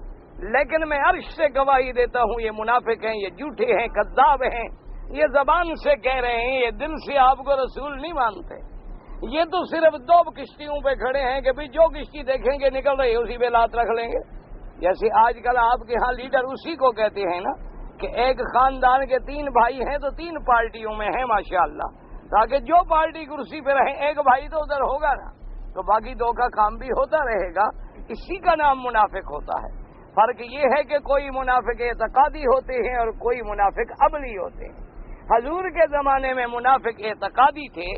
لیکن میں عرش سے گواہی دیتا ہوں یہ منافق ہیں، یہ جھوٹے ہیں، کذاب ہیں، یہ زبان سے کہہ رہے ہیں، یہ دل سے آپ کو رسول نہیں مانتے، یہ تو صرف دو کشتیوں پہ کھڑے ہیں کہ بھی جو کشتی دیکھیں گے نکل رہی اسی پہ لات رکھ لیں گے۔ جیسے آج کل آپ کے ہاں لیڈر اسی کو کہتے ہیں نا کہ ایک خاندان کے 3 بھائی ہیں تو 3 پارٹیوں میں ہیں ماشاءاللہ، تاکہ جو پارٹی کرسی پہ رہے ایک بھائی تو ادھر ہوگا نا، تو باقی 2 کا کام بھی ہوتا رہے گا، اسی کا نام منافق ہوتا ہے۔ فرق یہ ہے کہ کوئی منافق اعتقادی ہوتے ہیں اور کوئی منافق عملی ہوتے ہیں۔ حضور کے زمانے میں منافق اعتقادی تھے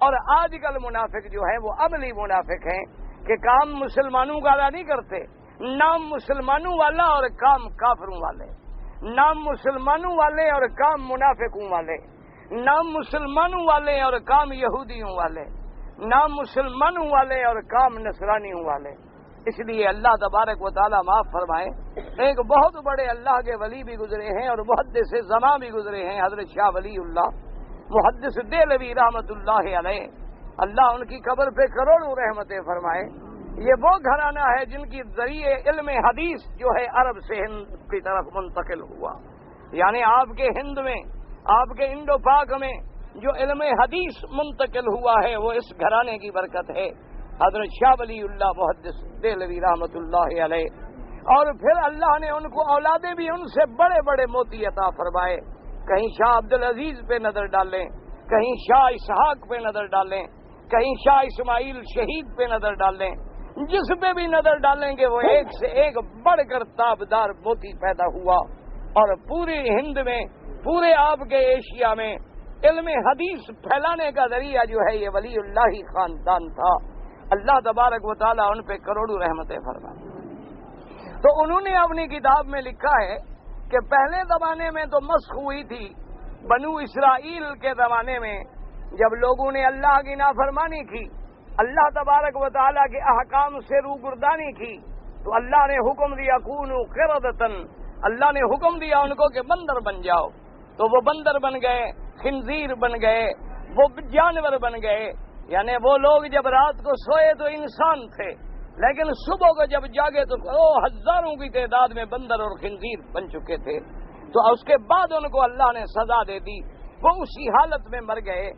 اور آج کل منافق جو ہے وہ عملی منافق ہیں کہ کام مسلمانوں والا نہیں کرتے، نام مسلمانوں والا اور کام کافروں والے، نام مسلمانوں والے اور کام منافقوں والے، نام مسلمانوں والے اور کام یہودیوں والے، نام مسلمانوں والے اور کام نصرانیوں والے۔ اس لیے اللہ تبارک و تعالیٰ معاف فرمائے، ایک بہت بڑے اللہ کے ولی بھی گزرے ہیں اور محدث زماں بھی گزرے ہیں، حضرت شاہ ولی اللہ محدث دہلوی رحمت اللہ علیہ، اللہ ان کی قبر پہ کروڑوں رحمتیں فرمائے۔ یہ وہ گھرانہ ہے جن کی ذریعے علم حدیث جو ہے عرب سے ہند کی طرف منتقل ہوا، یعنی آپ کے ہند میں، آپ کے انڈو پاک میں جو علم حدیث منتقل ہوا ہے وہ اس گھرانے کی برکت ہے، حضرت شاہ ولی اللہ محدث دہلوی رحمت اللہ علیہ۔ اور پھر اللہ نے ان کو اولادیں بھی ان سے بڑے بڑے موتی عطا فرمائے، کہیں شاہ عبدالعزیز پہ نظر ڈالیں، کہیں شاہ اسحاق پہ نظر ڈالیں، کہیں شاہ اسماعیل شہید پہ نظر ڈالیں، جس پہ بھی نظر ڈالیں گے وہ ایک سے ایک بڑھ کر تابدار موتی پیدا ہوا، اور پورے ہند میں، پورے آپ کے ایشیا میں علم حدیث پھیلانے کا ذریعہ جو ہے یہ ولی اللہ ہی خاندان تھا۔ اللہ تبارک و تعالیٰ ان پہ کروڑوں رحمتیں فرمائے۔ تو انہوں نے اپنی کتاب میں لکھا ہے کہ پہلے زمانے میں تو مسخ ہوئی تھی، بنو اسرائیل کے زمانے میں جب لوگوں نے اللہ کی نافرمانی کی، اللہ تبارک و تعالیٰ کے احکام سے روگردانی کی، تو اللہ نے حکم دیا کونوا قردۃ، اللہ نے حکم دیا ان کو کہ بندر بن جاؤ، تو وہ بندر بن گئے، خنزیر بن گئے، وہ جانور بن گئے، یعنی وہ لوگ جب رات کو سوئے تو انسان تھے، لیکن صبح کو جب جاگے تو ہزاروں کی تعداد میں بندر اور خنزیر بن چکے تھے۔ تو اس کے بعد ان کو اللہ نے سزا دے دی، وہ اسی حالت میں مر گئے۔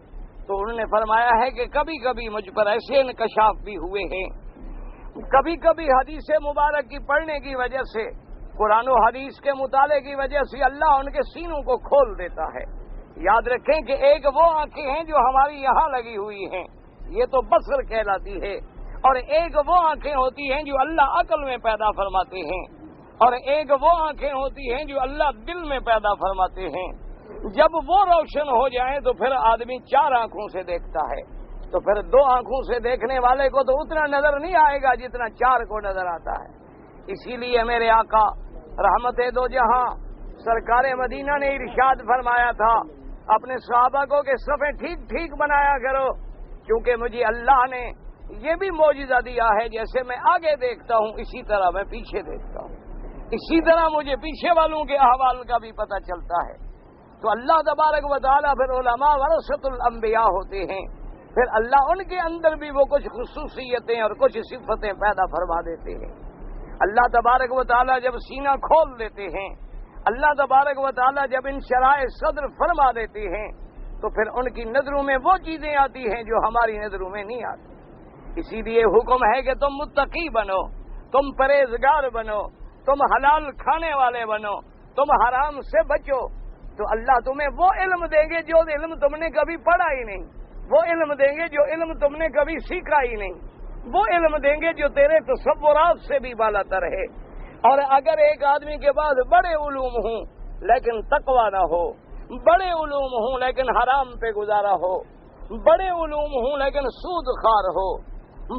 تو انہوں نے فرمایا ہے کہ کبھی کبھی مجھ پر ایسے انکشاف بھی ہوئے ہیں، کبھی کبھی حدیث مبارک کی پڑھنے کی وجہ سے، قرآن و حدیث کے مطالعے کی وجہ سے اللہ ان کے سینوں کو کھول دیتا ہے۔ یاد رکھیں کہ ایک وہ آنکھیں ہیں جو ہماری یہاں لگی ہوئی ہیں، یہ تو بصر کہلاتی ہے، اور ایک وہ آنکھیں ہوتی ہیں جو اللہ عقل میں پیدا فرماتے ہیں، اور ایک وہ آنکھیں ہوتی ہیں جو اللہ دل میں پیدا فرماتے ہیں۔ جب وہ روشن ہو جائیں تو پھر آدمی 4 آنکھوں سے دیکھتا ہے، تو پھر 2 آنکھوں سے دیکھنے والے کو تو اتنا نظر نہیں آئے گا جتنا 4 کو نظر آتا ہے۔ اسی لیے میرے آقا رحمت دو جہاں سرکار مدینہ نے ارشاد فرمایا تھا اپنے صحابہ کو کہ صفیں ٹھیک ٹھیک بنایا کرو، کیونکہ مجھے اللہ نے یہ بھی معجزہ دیا ہے، جیسے میں آگے دیکھتا ہوں اسی طرح میں پیچھے دیکھتا ہوں، اسی طرح مجھے پیچھے والوں کے احوال کا بھی پتہ چلتا ہے۔ تو اللہ تبارک و تعالیٰ پھر علماء ورثۃ الانبیاء ہوتے ہیں، پھر اللہ ان کے اندر بھی وہ کچھ خصوصیتیں اور کچھ صفتیں پیدا فرما دیتے ہیں۔ اللہ تبارک و تعالیٰ جب سینہ کھول دیتے ہیں، اللہ تبارک و تعالیٰ جب انشراح صدر فرما دیتے ہیں، تو پھر ان کی نظروں میں وہ چیزیں آتی ہیں جو ہماری نظروں میں نہیں آتی۔ اسی لیے حکم ہے کہ تم متقی بنو، تم پرہیزگار بنو، تم حلال کھانے والے بنو، تم حرام سے بچو، تو اللہ تمہیں وہ علم دیں گے جو علم تم نے کبھی پڑھا ہی نہیں، وہ علم دیں گے جو علم تم نے کبھی سیکھا ہی نہیں، وہ علم دیں گے جو تیرے تصورات سے بھی بالا تر ہے۔ اور اگر ایک آدمی کے پاس بڑے علوم ہوں لیکن تقویٰ نہ ہو، بڑے علوم ہوں لیکن حرام پہ گزارا ہو، بڑے علوم ہوں لیکن سود خار ہو،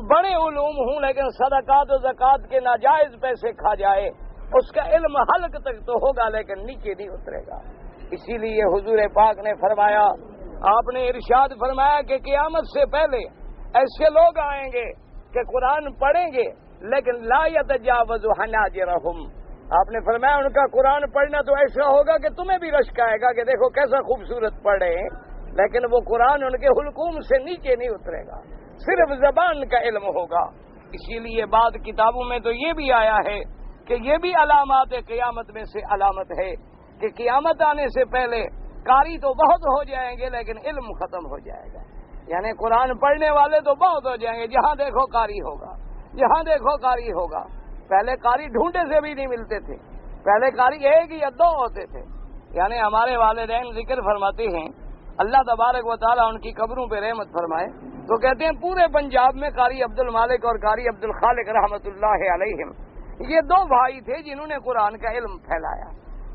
بڑے علوم ہوں لیکن صدقات و زکوٰۃ کے ناجائز پیسے کھا جائے، اس کا علم حلق تک تو ہوگا لیکن نیچے نہیں اترے گا۔ اسی لیے حضور پاک نے فرمایا، آپ نے ارشاد فرمایا کہ قیامت سے پہلے ایسے لوگ آئیں گے کہ قرآن پڑھیں گے لیکن لا یتجاوز حناجرہم، آپ نے فرمایا ان کا قرآن پڑھنا تو ایسا ہوگا کہ تمہیں بھی رشک آئے گا کہ دیکھو کیسا خوبصورت پڑھ رہے ہیں، لیکن وہ قرآن ان کے حلقوم سے نیچے نہیں اترے گا، صرف زبان کا علم ہوگا۔ اسی لیے بعض کتابوں میں تو یہ بھی آیا ہے کہ یہ بھی علامات قیامت میں سے علامت ہے کہ قیامت آنے سے پہلے قاری تو بہت ہو جائیں گے لیکن علم ختم ہو جائے گا، یعنی قرآن پڑھنے والے تو بہت ہو جائیں گے، جہاں دیکھو قاری ہوگا، جہاں دیکھو قاری ہوگا۔ پہلے قاری ڈھونڈے سے بھی نہیں ملتے تھے، پہلے قاری 1 یا 2 ہوتے تھے، یعنی ہمارے والدین ذکر فرماتے ہیں، اللہ تبارک و تعالیٰ ان کی قبروں پہ رحمت فرمائے، تو کہتے ہیں پورے پنجاب میں قاری عبد المالک اور قاری عبد الخالق رحمت اللہ علیہم یہ 2 بھائی تھے جنہوں نے قرآن کا علم پھیلایا،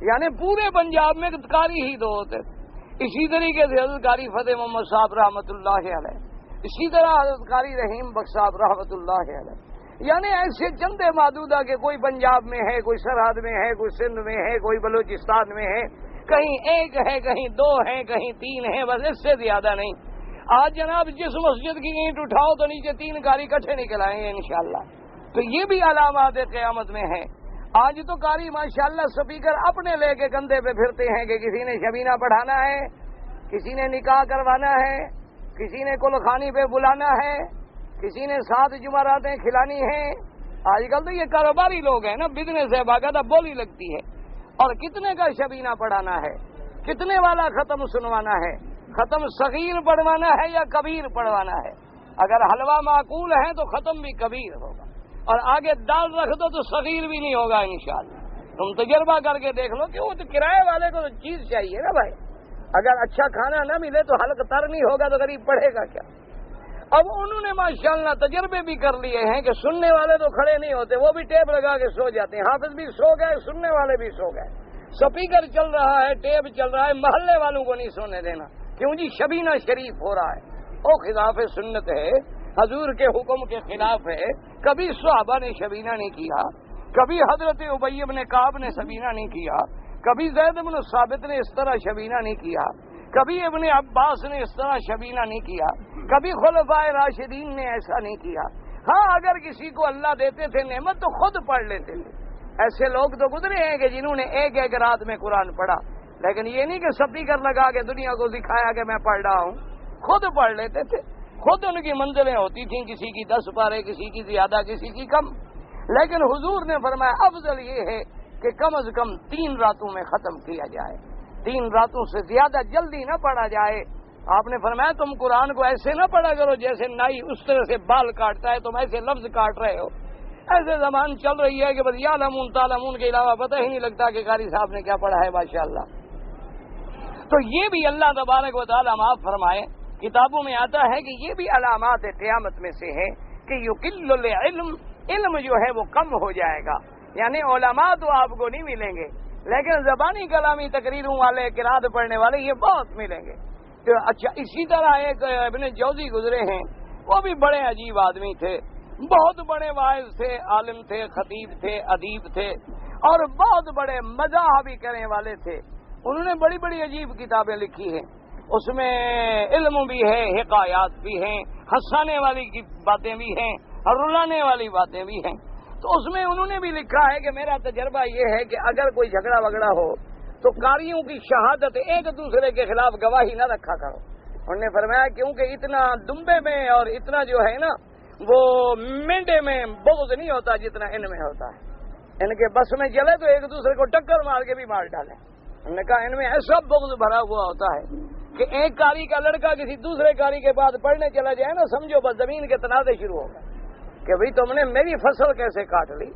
یعنی پورے پنجاب میں قاری ہی 2 ہوتے تھے۔ اسی طریقے سے حضرت قاری فتح محمد صاحب رحمت اللہ علیہ، اسی طرح حضرت قاری رحیم بخش صاحب رحمت اللہ علیہ، یعنی ایسے چندے معدودہ کہ کوئی پنجاب میں ہے، کوئی سرحد میں ہے، کوئی سندھ میں ہے، کوئی بلوچستان میں ہے، کہیں 1 ہے، کہیں 2 ہیں، کہیں 3 ہیں، بس اس سے زیادہ نہیں۔ آج جناب جس مسجد کی اینٹ اٹھاؤ تو نیچے 3 قاری کٹھے نکل آئیں گے انشاءاللہ، تو یہ بھی علامات قیامت میں ہے۔ آج تو قاری ماشاءاللہ سپیکر اپنے لے کے کندھے پہ پھرتے ہیں کہ کسی نے شبینہ پڑھانا ہے، کسی نے نکاح کروانا ہے، کسی نے کلخانی پہ بلانا ہے، کسی نے 7 جمعراتیں کھلانی ہیں۔ آج کل تو یہ کاروباری لوگ ہیں نا، بزنس ہے، باقاعدہ بولی لگتی ہے۔ اور کتنے کا شبینہ پڑھانا ہے، کتنے والا ختم سنوانا ہے، ختم صغیر پڑھوانا ہے یا کبیر پڑھوانا ہے۔ اگر حلوہ معقول ہے تو ختم بھی کبیر ہوگا، اور آگے دال رکھ دو تو صغیر بھی نہیں ہوگا انشاءاللہ۔ تم تجربہ کر کے دیکھ لو کہ وہ تو کرائے والے کو تو چیز چاہیے نا بھائی۔ اگر اچھا کھانا نہ ملے تو حلق تر نہیں ہوگا تو غریب پڑھے گا کیا؟ اب انہوں نے ماشاءاللہ تجربے بھی کر لیے ہیں کہ سننے والے تو کھڑے نہیں ہوتے، وہ بھی ٹیپ لگا کے سو جاتے ہیں، حافظ بھی سو گئے، سننے والے بھی سو گئے، سپیکر چل رہا ہے، ٹیپ چل رہا ہے، محلے والوں کو نہیں سونے دینا، کیوں جی شبینہ شریف ہو رہا ہے۔ وہ خلاف سنت ہے، حضور کے حکم کے خلاف ہے۔ کبھی صحابہ نے شبینہ نہیں کیا، کبھی حضرت ابی بن کعب نے شبینہ نہیں کیا، کبھی زید بن ثابت نے اس طرح شبینہ نہیں کیا، کبھی ابن عباس نے اس طرح شبینہ نہیں کیا، کبھی خلفائے راشدین نے ایسا نہیں کیا۔ ہاں اگر کسی کو اللہ دیتے تھے نعمت تو خود پڑھ لیتے تھے۔ ایسے لوگ تو گزرے ہیں کہ جنہوں نے ایک رات میں قرآن پڑھا، لیکن یہ نہیں کہ سپیکر لگا کے دنیا کو دکھایا کہ میں پڑھ رہا ہوں، خود پڑھ لیتے تھے۔ خود ان کی منزلیں ہوتی تھیں، کسی کی 10 پارے، کسی کی زیادہ، کسی کی کم، لیکن حضور نے فرمایا افضل یہ ہے کہ کم از کم 3 راتوں میں ختم کیا جائے، 3 راتوں سے زیادہ جلدی نہ پڑھا جائے۔ آپ نے فرمایا تم قرآن کو ایسے نہ پڑھا کرو جیسے نائی اس طرح سے بال کاٹتا ہے، تم ایسے لفظ کاٹ رہے ہو۔ ایسے زبان چل رہی ہے کہ بس یعلمون تعلمون کے علاوہ پتہ ہی نہیں لگتا کہ قاری صاحب نے کیا پڑھا ہے ماشاءاللہ۔ تو یہ بھی اللہ تبارک و تعالیٰ معاف فرمائے، کتابوں میں آتا ہے کہ یہ بھی علامات قیامت میں سے ہے کہ یقل العلم، علم جو ہے وہ کم ہو جائے گا، یعنی علماء تو آپ کو نہیں ملیں گے، لیکن زبانی کلامی تقریروں والے، قرات پڑھنے والے یہ بہت ملیں گے۔ تو اچھا اسی طرح ایک ابن جوزی گزرے ہیں، وہ بھی بڑے عجیب آدمی تھے، بہت بڑے واعظ تھے، عالم تھے، خطیب تھے، ادیب تھے، اور بہت بڑے مزاح بھی کرنے والے تھے۔ انہوں نے بڑی بڑی عجیب کتابیں لکھی ہیں، اس میں علم بھی ہے، حکایات بھی ہیں، ہنسانے والی باتیں بھی ہیں اور رلانے والی باتیں بھی ہیں۔ تو اس میں انہوں نے بھی لکھا ہے کہ میرا تجربہ یہ ہے کہ اگر کوئی جھگڑا وگڑا ہو تو قاریوں کی شہادت ایک دوسرے کے خلاف گواہی نہ رکھا کرو۔ انہوں نے فرمایا کیونکہ اتنا دمبے میں اور اتنا جو ہے نا وہ مینڈے میں بغض نہیں ہوتا جتنا ان میں ہوتا ہے۔ ان کے بس میں چلے تو ایک دوسرے کو ٹکر مار کے بھی مار ڈالیں۔ انہوں نے کہا ان میں ایسا بغض بھرا ہوا ہوتا ہے کہ ایک قاری کا لڑکا کسی دوسرے قاری کے بعد پڑھنے چلا جائے نا، سمجھو بس زمین کے تنازع شروع ہوگا کہ بھئی تم نے میری فصل کیسے کاٹ لی،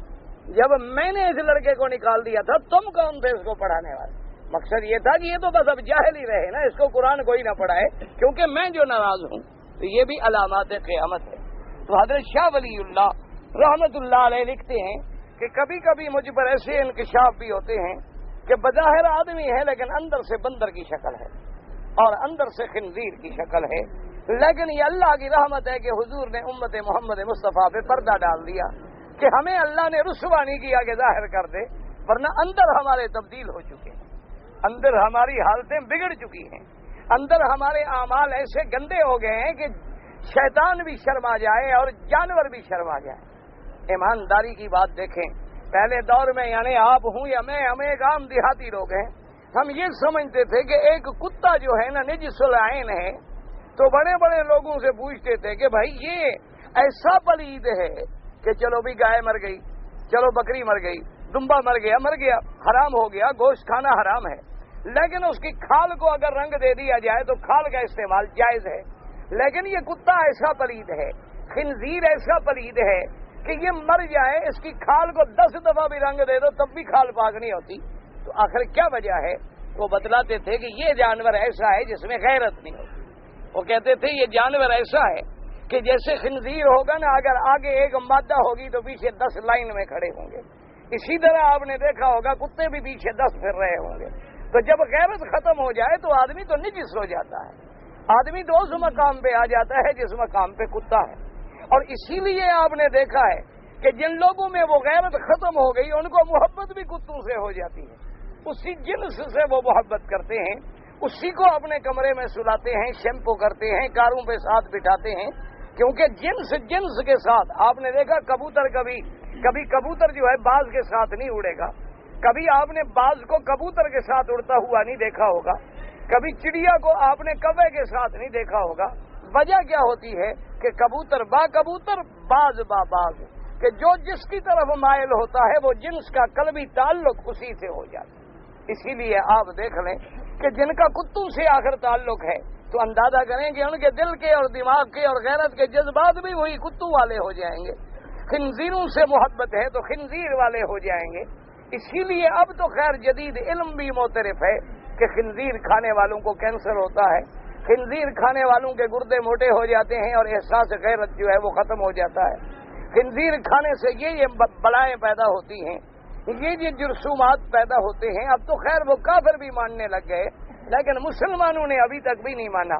جب میں نے اس لڑکے کو نکال دیا تھا تم کون تھے اس کو پڑھانے والے۔ مقصد یہ تھا کہ یہ تو بس اب جاہل ہی رہے نا، اس کو قرآن کوئی نہ پڑھائے کیونکہ میں جو ناراض ہوں۔ تو یہ بھی علامات قیامت ہے۔ تو حضرت شاہ ولی اللہ رحمت اللہ علیہ لکھتے ہیں کہ کبھی کبھی مجھ پر ایسے انکشاف بھی ہوتے ہیں کہ بظاہر آدمی ہے لیکن اندر سے بندر کی شکل ہے اور اندر سے خنزیر کی شکل ہے، لیکن یہ اللہ کی رحمت ہے کہ حضور نے امت محمد مصطفیٰ پہ پردہ ڈال دیا کہ ہمیں اللہ نے رسوا نہیں کیا کہ ظاہر کر دے، ورنہ اندر ہمارے تبدیل ہو چکے ہیں، اندر ہماری حالتیں بگڑ چکی ہیں، اندر ہمارے اعمال ایسے گندے ہو گئے ہیں کہ شیطان بھی شرما جائے اور جانور بھی شرما جائے۔ ایمانداری کی بات دیکھیں، پہلے دور میں یعنی آپ ہوں یا میں، ہم ایک عام دیہاتی لوگ ہیں، ہم یہ سمجھتے تھے کہ ایک کتا جو ہے نا نجس العین ہے، تو بڑے بڑے لوگوں سے پوچھتے تھے کہ بھائی یہ ایسا پلید ہے کہ چلو بھی گائے مر گئی، چلو بکری مر گئی، دمبا مر گیا، حرام ہو گیا، گوشت کھانا حرام ہے، لیکن اس کی کھال کو اگر رنگ دے دیا جائے تو کھال کا استعمال جائز ہے۔ لیکن یہ کتا ایسا پلید ہے، خنزیر ایسا پلید ہے کہ یہ مر جائے، اس کی کھال کو 10 دفعہ بھی رنگ دے دو تب بھی کھال پاک نہیں ہوتی۔ تو آخر کیا وجہ ہے؟ وہ بتلاتے تھے کہ یہ جانور ایسا ہے جس میں غیرت نہیں ہوتی۔ وہ کہتے تھے یہ جانور ایسا ہے کہ جیسے خنزیر ہوگا نا، اگر آگے ایک مادہ ہوگی تو پیچھے 10 لائن میں کھڑے ہوں گے، اسی طرح آپ نے دیکھا ہوگا کتے بھی پیچھے 10 پھر رہے ہوں گے۔ تو جب غیرت ختم ہو جائے تو آدمی تو نجس ہو جاتا ہے، آدمی تو اس مقام پہ آ جاتا ہے جس مقام پہ کتا ہے۔ اور اسی لیے آپ نے دیکھا ہے کہ جن لوگوں میں وہ غیرت ختم ہو گئی ان کو محبت بھی کتوں سے ہو جاتی ہے، اسی جنس سے وہ محبت کرتے ہیں، اسی کو اپنے کمرے میں سلاتے ہیں، شیمپو کرتے ہیں، کاروں پہ ساتھ بٹھاتے ہیں، کیونکہ جنس کے ساتھ آپ نے دیکھا کبوتر کبھی کبوتر جو ہے باز کے ساتھ نہیں اڑے گا، کبھی آپ نے باز کو کبوتر کے ساتھ اڑتا ہوا نہیں دیکھا ہوگا، کبھی چڑیا کو آپ نے کوے کے ساتھ نہیں دیکھا ہوگا۔ وجہ کیا ہوتی ہے کہ کبوتر با کبوتر، باز با باز، کہ جو جس کی طرف مائل ہوتا ہے وہ جنس کا قلبی تعلق اسی سے ہو جاتا ہے۔ اسی لیے آپ دیکھ لیں کہ جن کا کتوں سے آخر تعلق ہے تو اندازہ کریں کہ ان کے دل کے اور دماغ کے اور غیرت کے جذبات بھی وہی کتوں والے ہو جائیں گے۔ خنزیروں سے محبت ہے تو خنزیر والے ہو جائیں گے۔ اسی لیے اب تو خیر جدید علم بھی معترف ہے کہ خنزیر کھانے والوں کو کینسر ہوتا ہے، خنزیر کھانے والوں کے گردے موٹے ہو جاتے ہیں اور احساس غیرت جو ہے وہ ختم ہو جاتا ہے۔ خنزیر کھانے سے یہ بلائیں پیدا ہوتی ہیں، یہ جرثومات پیدا ہوتے ہیں۔ اب تو خیر وہ کافر بھی ماننے لگ گئے، لیکن مسلمانوں نے ابھی تک بھی نہیں مانا۔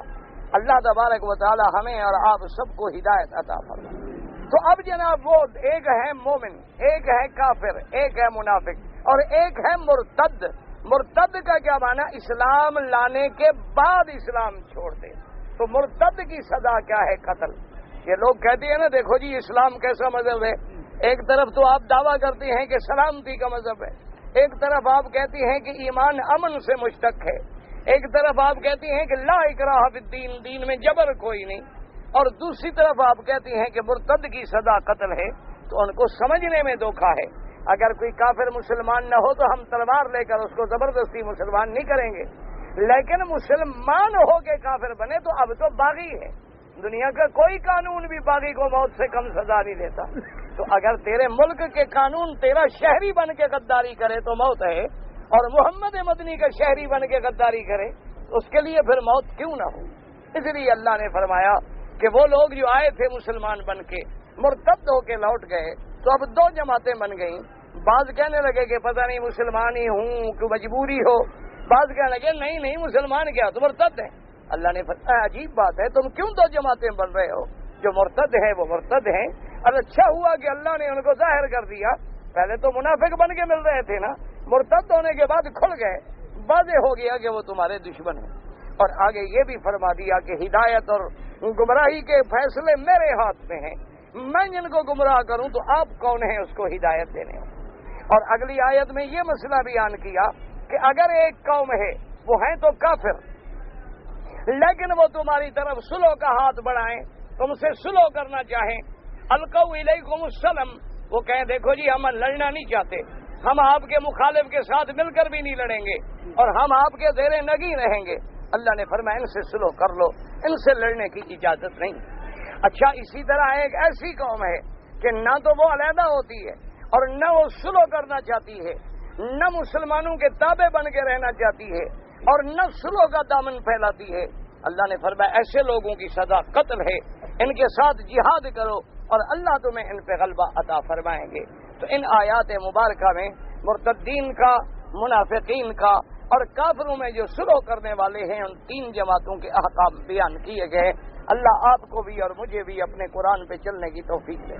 اللہ تبارک و تعالی ہمیں اور آپ سب کو ہدایت عطا فرمائے۔ تو اب جناب وہ ایک ہے مومن، ایک ہے کافر، ایک ہے منافق اور ایک ہے مرتد۔ مرتد کا کیا معنی؟ اسلام لانے کے بعد اسلام چھوڑ دے۔ تو مرتد کی سزا کیا ہے؟ قتل۔ یہ لوگ کہتے ہیں نا دیکھو جی اسلام کیسا مذہب ہے، ایک طرف تو آپ دعویٰ کرتے ہیں کہ سلامتی کا مذہب ہے، ایک طرف آپ کہتے ہیں کہ ایمان امن سے مشتق ہے، ایک طرف آپ کہتے ہیں کہ لا اکراہ فی الدین، دین میں جبر کوئی نہیں، اور دوسری طرف آپ کہتے ہیں کہ مرتد کی سزا قتل ہے۔ تو ان کو سمجھنے میں دھوکہ ہے۔ اگر کوئی کافر مسلمان نہ ہو تو ہم تلوار لے کر اس کو زبردستی مسلمان نہیں کریں گے، لیکن مسلمان ہو کے کافر بنے تو اب تو باغی ہے۔ دنیا کا کوئی قانون بھی باغی کو موت سے کم سزا نہیں دیتا۔ تو اگر تیرے ملک کے قانون تیرا شہری بن کے غداری کرے تو موت ہے، اور محمد مدنی کا شہری بن کے غداری کرے تو اس کے لیے پھر موت کیوں نہ ہو؟ اس لیے اللہ نے فرمایا کہ وہ لوگ جو آئے تھے مسلمان بن کے مرتد ہو کے لوٹ گئے تو اب دو جماعتیں بن گئیں۔ بعض کہنے لگے کہ پتہ نہیں مسلمان ہی ہوں کہ مجبوری ہو، بعض کہنے لگے نہیں مسلمان کیا تو مرتد ہے۔ اللہ نے فرمایا عجیب بات ہے، تم کیوں دو جماعتیں بن رہے ہو؟ جو مرتد ہیں وہ مرتد ہیں، اور اچھا ہوا کہ اللہ نے ان کو ظاہر کر دیا۔ پہلے تو منافق بن کے مل رہے تھے نا، مرتد ہونے کے بعد کھل گئے، واضح ہو گیا کہ وہ تمہارے دشمن ہیں۔ اور آگے یہ بھی فرما دیا کہ ہدایت اور گمراہی کے فیصلے میرے ہاتھ میں ہیں، میں جن کو گمراہ کروں تو آپ کون ہیں اس کو ہدایت دینے۔ اور اگلی آیت میں یہ مسئلہ بیان کیا کہ اگر ایک قوم ہے وہ ہیں تو کافر، لیکن وہ تمہاری طرف صلح کا ہاتھ بڑھائیں، تم سے صلح کرنا چاہیں، القوا الیکم السلم، وہ کہیں دیکھو جی ہم لڑنا نہیں چاہتے، ہم آپ کے مخالف کے ساتھ مل کر بھی نہیں لڑیں گے اور ہم آپ کے زیر نگیں رہیں گے۔ اللہ نے فرمایا ان سے صلح کر لو، ان سے لڑنے کی اجازت نہیں۔ اچھا اسی طرح ایک ایسی قوم ہے کہ نہ تو وہ علیحدہ ہوتی ہے اور نہ وہ صلح کرنا چاہتی ہے، نہ مسلمانوں کے تابع بن کے رہنا چاہتی ہے اور نہ صلح کا دامن پھیلاتی ہے۔ اللہ نے فرمایا ایسے لوگوں کی سزا قتل ہے، ان کے ساتھ جہاد کرو اور اللہ تمہیں ان پہ غلبہ عطا فرمائیں گے۔ تو ان آیات مبارکہ میں مرتدین کا، منافقین کا اور کافروں میں جو صلح کرنے والے ہیں ان تین جماعتوں کے احکام بیان کیے گئے۔ اللہ آپ کو بھی اور مجھے بھی اپنے قرآن پہ چلنے کی توفیق دے۔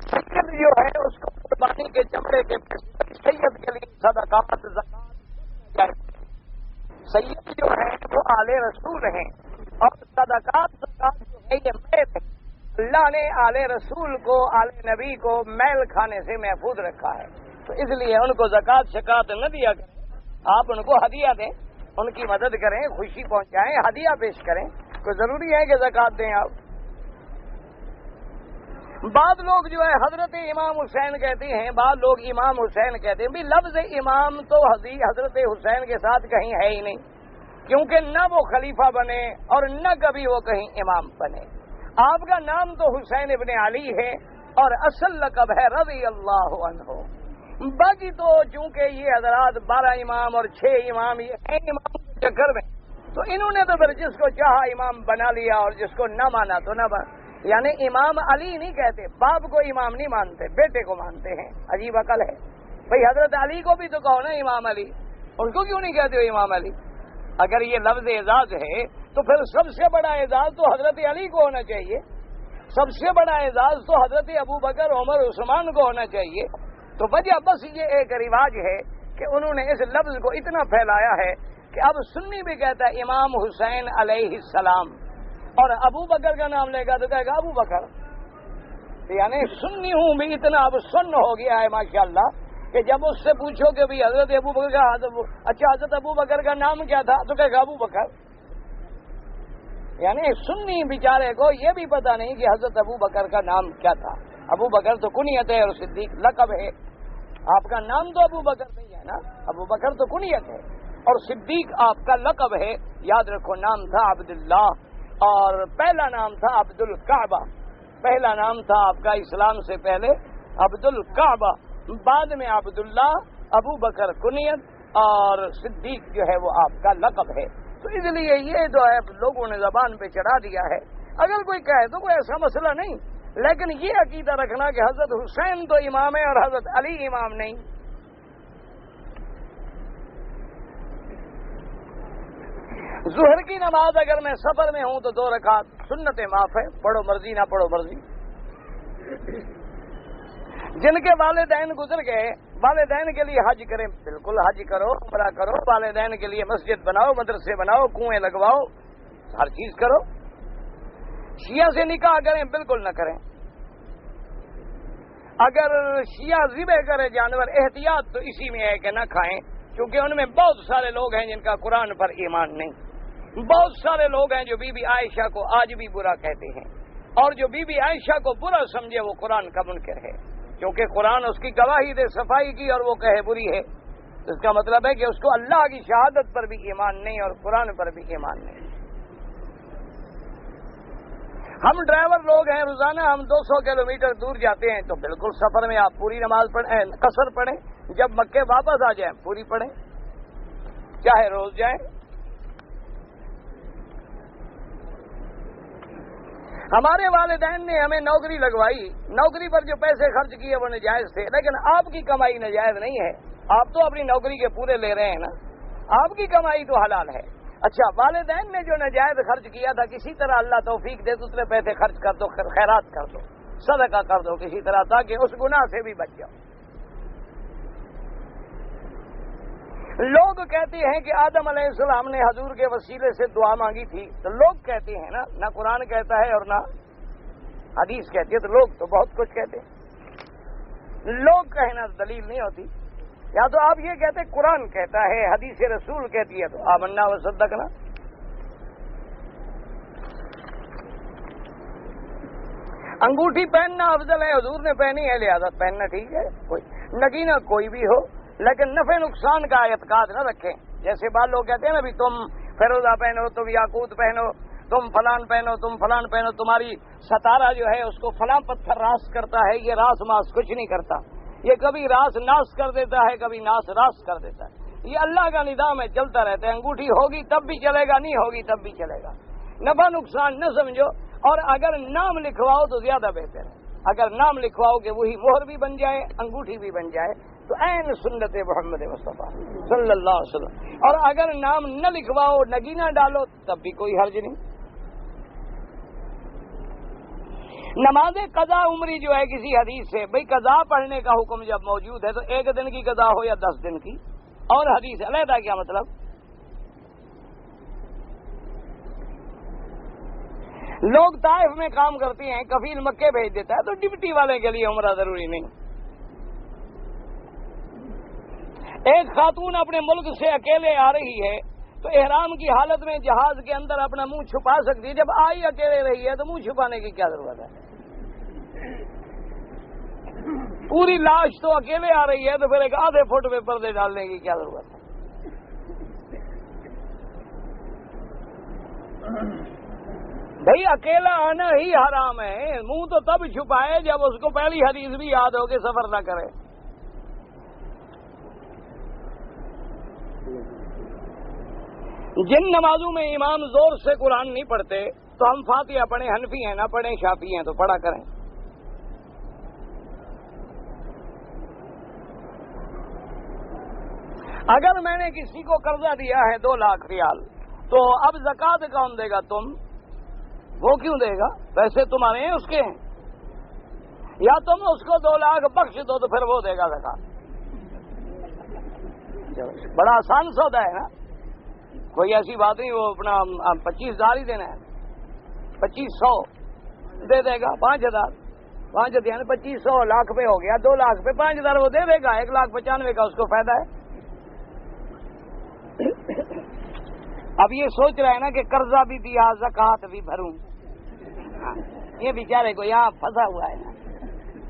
سید جو ہے اس کو قربانی کے چمڑے کے سید کے لیے صدقات زکات، سید جو ہے وہ آل رسول ہیں اور صدقات زکات جو ہے یہ میل ہے۔ اللہ نے آل رسول کو، آل نبی کو میل کھانے سے محفوظ رکھا ہے، تو اس لیے ان کو زکات شکات نہ دیا کریں، آپ ان کو ہدیہ دیں، ان کی مدد کریں، خوشی پہنچائیں، ہدیہ پیش کریں، تو ضروری ہے کہ زکات دیں آپ۔ بعض لوگ جو ہے حضرت امام حسین کہتے ہیں، بعض لوگ امام حسین کہتے ہیں، بھی لفظ امام تو حضرت حسین کے ساتھ کہیں ہے ہی نہیں، کیونکہ نہ وہ خلیفہ بنے اور نہ کبھی وہ کہیں امام بنے۔ آپ کا نام تو حسین ابن علی ہے اور اصل لقب ہے رضی اللہ عنہ۔ باقی تو چونکہ یہ حضرات 12 امام اور 6 امام یہ ہیں امام کے چکر میں، تو انہوں نے تو پھر جس کو چاہا امام بنا لیا اور جس کو نہ مانا تو نہ بنا۔ یعنی امام علی نہیں کہتے، باپ کو امام نہیں مانتے، بیٹے کو مانتے ہیں، عجیب عقل ہے بھئی۔ حضرت علی کو بھی تو کہو نا امام علی، ان کو کیوں نہیں کہتے ہو امام علی؟ اگر یہ لفظ اعزاز ہے تو پھر سب سے بڑا اعزاز تو حضرت علی کو ہونا چاہیے، سب سے بڑا اعزاز تو حضرت ابو بکر، عمر، عثمان کو ہونا چاہیے۔ تو وجہ بس یہ ایک رواج ہے کہ انہوں نے اس لفظ کو اتنا پھیلایا ہے کہ اب سنی بھی کہتا ہے امام حسین علیہ السلام، اور ابو بکر کا نام لے گا تو کہے گا ابو بکر. یعنی سنی ہوں بھی اتنا اب سن ہو گیا ہے ماشاءاللہ کہ جب اس سے پوچھو کہ بھی حضرت ابو بکر کا اچھا حضرت ابو بکر کا نام کیا تھا تو کہے گا ابو بکر. یعنی سنی بیچارے کو یہ بھی پتا نہیں کہ حضرت ابو بکر کا نام کیا تھا. ابو بکر تو کنیت ہے اور صدیق لقب ہے. آپ کا نام تو ابو بکر نہیں ہے نا، ابو بکر تو کنیت ہے اور صدیق آپ کا لقب ہے. یاد رکھو نام تھا عبداللہ اور پہلا نام تھا عبد الکعبہ. پہلا نام تھا آپ کا اسلام سے پہلے عبد الکعبہ، بعد میں عبداللہ، ابو بکر کنیت اور صدیق جو ہے وہ آپ کا لقب ہے. تو اس لیے یہ جو ہے لوگوں نے زبان پہ چڑھا دیا ہے. اگر کوئی کہے تو کوئی ایسا مسئلہ نہیں، لیکن یہ عقیدہ رکھنا کہ حضرت حسین تو امام ہے اور حضرت علی امام نہیں. ظہر کی نماز اگر میں سفر میں ہوں تو 2 رکعت سنت معاف ہے، پڑھو مرضی نہ پڑھو مرضی. جن کے والدین گزر گئے، والدین کے لیے حج کریں، بالکل حج کرو، عمرہ کرو. والدین کے لیے مسجد بناؤ، مدرسے بناؤ، کنویں لگواؤ، ہر چیز کرو. شیعہ سے نکاح کریں، بالکل نہ کریں. اگر شیعہ ذبح کرے جانور، احتیاط تو اسی میں ہے کہ نہ کھائیں، کیونکہ ان میں بہت سارے لوگ ہیں جن کا قرآن پر ایمان نہیں. بہت سارے لوگ ہیں جو بی بی عائشہ کو آج بھی برا کہتے ہیں، اور جو بی بی عائشہ کو برا سمجھے وہ قرآن کا منکر ہے، کیونکہ قرآن اس کی گواہی دے صفائی کی اور وہ کہے بری ہے. اس کا مطلب ہے کہ اس کو اللہ کی شہادت پر بھی ایمان نہیں اور قرآن پر بھی ایمان نہیں. ہم ڈرائیور لوگ ہیں، روزانہ ہم 200 کلومیٹر دور جاتے ہیں، تو بالکل سفر میں آپ پوری نماز پڑھیں، قصر پڑھیں. جب مکے واپس آ جائیں پوری پڑھیں، چاہے روز جائیں. ہمارے والدین نے ہمیں نوکری لگوائی، نوکری پر جو پیسے خرچ کیے وہ ناجائز تھے، لیکن آپ کی کمائی ناجائز نہیں ہے. آپ تو اپنی نوکری کے پورے لے رہے ہیں نا، آپ کی کمائی تو حلال ہے. اچھا، والدین نے جو ناجائز خرچ کیا تھا، کسی طرح اللہ توفیق دے تو اتنے پیسے خرچ کر دو، خیرات کر دو، صدقہ کر دو کسی طرح، تاکہ اس گناہ سے بھی بچ جاؤ. لوگ کہتے ہیں کہ آدم علیہ السلام نے حضور کے وسیلے سے دعا مانگی تھی، تو لوگ کہتے ہیں نا، نہ قرآن کہتا ہے اور نہ حدیث کہتی ہے، تو لوگ تو بہت کچھ کہتے ہیں. لوگ کہنا دلیل نہیں ہوتی. یا تو آپ یہ کہتے قرآن کہتا ہے، حدیث رسول کہتی ہے، تو آمنا و صدقنا. انگوٹھی پہننا افضل ہے، حضور نے پہنی ہے لہذا پہننا ٹھیک ہے. کوئی نگینہ کوئی بھی ہو، لیکن نفع نقصان کا اعتقاد نہ رکھیں. جیسے بعض لوگ کہتے ہیں نا بھی تم فیروزہ پہنو، تم یاقوت پہنو، تم فلان پہنو، تم فلان پہنو، تمہاری ستارہ جو ہے اس کو فلاں پتھر راس کرتا ہے. یہ راس ماس کچھ نہیں کرتا، یہ کبھی راس ناس کر دیتا ہے، کبھی ناس راس کر دیتا ہے. یہ اللہ کا نظام ہے، چلتا رہتا ہے. انگوٹھی ہوگی تب بھی چلے گا، نہیں ہوگی تب بھی چلے گا. نفع نقصان نہ سمجھو، اور اگر نام لکھواؤ تو زیادہ بہتر ہے. اگر نام لکھواؤ کہ وہی مہر بھی بن جائے، انگوٹھی بھی بن جائے، تو عین سنت محمد مصطفیٰ صلی اللہ علیہ وسلم. اور اگر نام نہ لکھواؤ، نگینہ ڈالو، تب بھی کوئی حرج نہیں. نماز قضا عمری جو ہے کسی حدیث سے، بھئی قضا پڑھنے کا حکم جب موجود ہے تو 1 دن کی قضا ہو یا 10 دن کی، اور حدیث علیحدہ کیا مطلب؟ لوگ طائف میں کام کرتے ہیں، کفیل مکے بھیج دیتا ہے، تو ڈپٹی والے کے لیے عمرہ ضروری نہیں. ایک خاتون اپنے ملک سے اکیلے آ رہی ہے تو احرام کی حالت میں جہاز کے اندر اپنا منہ چھپا سکتی ہے. جب آئی اکیلے رہی ہے تو منہ چھپانے کی کیا ضرورت ہے؟ پوری لاش تو اکیلے آ رہی ہے تو پھر ایک آدھے فٹ میں پردے ڈالنے کی کیا ضرورت ہے؟ بھائی اکیلا آنا ہی حرام ہے. منہ تو تب چھپائے جب اس کو پہلی حدیث بھی یاد ہو کہ سفر نہ کرے. جن نمازوں میں امام زور سے قرآن نہیں پڑھتے تو ہم فاتحہ پڑھیں، حنفی ہیں، نہ پڑھیں شافعی ہیں تو پڑھا کریں. اگر میں نے کسی کو قرضہ دیا ہے 2 لاکھ ریال، تو اب زکوٰۃ کون دے گا؟ تم. وہ کیوں دے گا؟ پیسے تمہارے ہیں، اس کے ہیں. یا تم اس کو 2 لاکھ بخش دو تو پھر وہ دے گا زکوٰۃ. بڑا آسان سودا ہے نا. کوئی ایسی بات نہیں، وہ اپنا 25,000 ہی دینا ہے، 2500 دے دے گا، 5,000 5,000 2500 لاکھ پہ ہو گیا، 2 لاکھ پہ 5,000 وہ دے دے گا، 1,95,000 کا اس کو فائدہ ہے۔ اب یہ سوچ رہا ہے نا کہ قرضہ بھی دیا زکوٰۃ بھی بھروں، یہ بیچارے کو یہاں پھنسا ہوا ہے نا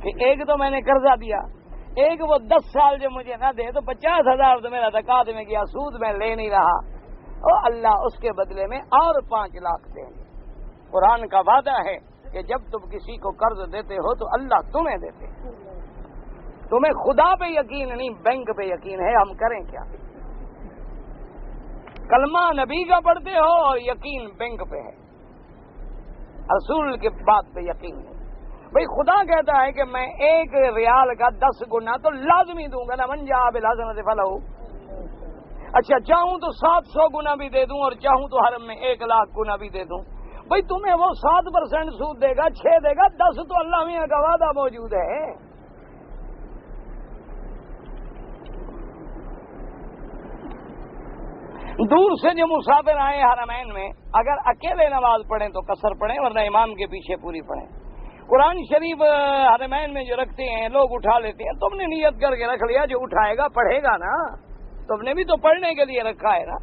کہ ایک تو میں نے قرضہ دیا، ایک وہ 10 سال جو مجھے نہ دے تو 50,000 تو میرا زکوٰۃ میں گیا، سود میں لے نہیں رہا، اور اللہ اس کے بدلے میں اور 5 لاکھ دیں گے۔ قرآن کا وعدہ ہے کہ جب تم کسی کو قرض دیتے ہو تو اللہ تمہیں دیتے، تمہیں خدا پہ یقین نہیں، بینک پہ یقین ہے، ہم کریں کیا؟ کلمہ نبی کا پڑھتے ہو اور یقین بینک پہ ہے، رسول کے بات پہ یقین ہے۔ بھئی خدا کہتا ہے کہ میں 1 ریال کا 10 گنا تو لازمی دوں گا نا، من جاء بالحسنۃ فلہ، اچھا چاہوں تو 700 گنا بھی دے دوں اور چاہوں تو حرم میں 1 لاکھ گنا بھی دے دوں، بھئی تمہیں وہ 7% سود دے گا، 6 دے گا، 10 تو اللہ میاں کا وعدہ موجود ہے۔ دور سے جو مسافر آئے حرمین میں، اگر اکیلے نماز پڑھیں تو قصر پڑھیں، ورنہ امام کے پیچھے پوری پڑھیں۔ قرآن شریف حرمین میں جو رکھتے ہیں لوگ اٹھا لیتے ہیں، تم نے نیت کر کے رکھ لیا، جو اٹھائے گا پڑھے گا نا، تم نے بھی تو پڑھنے کے لیے رکھا ہے نا۔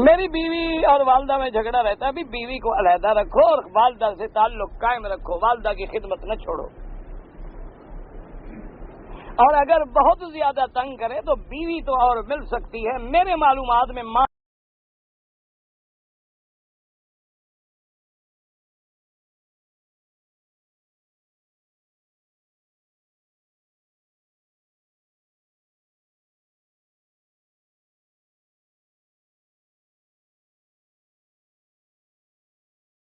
میری بیوی اور والدہ میں جھگڑا رہتا ہے، ابھی بیوی کو علیحدہ رکھو اور والدہ سے تعلق قائم رکھو، والدہ کی خدمت نہ چھوڑو، اور اگر بہت زیادہ تنگ کرے تو بیوی تو اور مل سکتی ہے، میرے معلومات میں ماں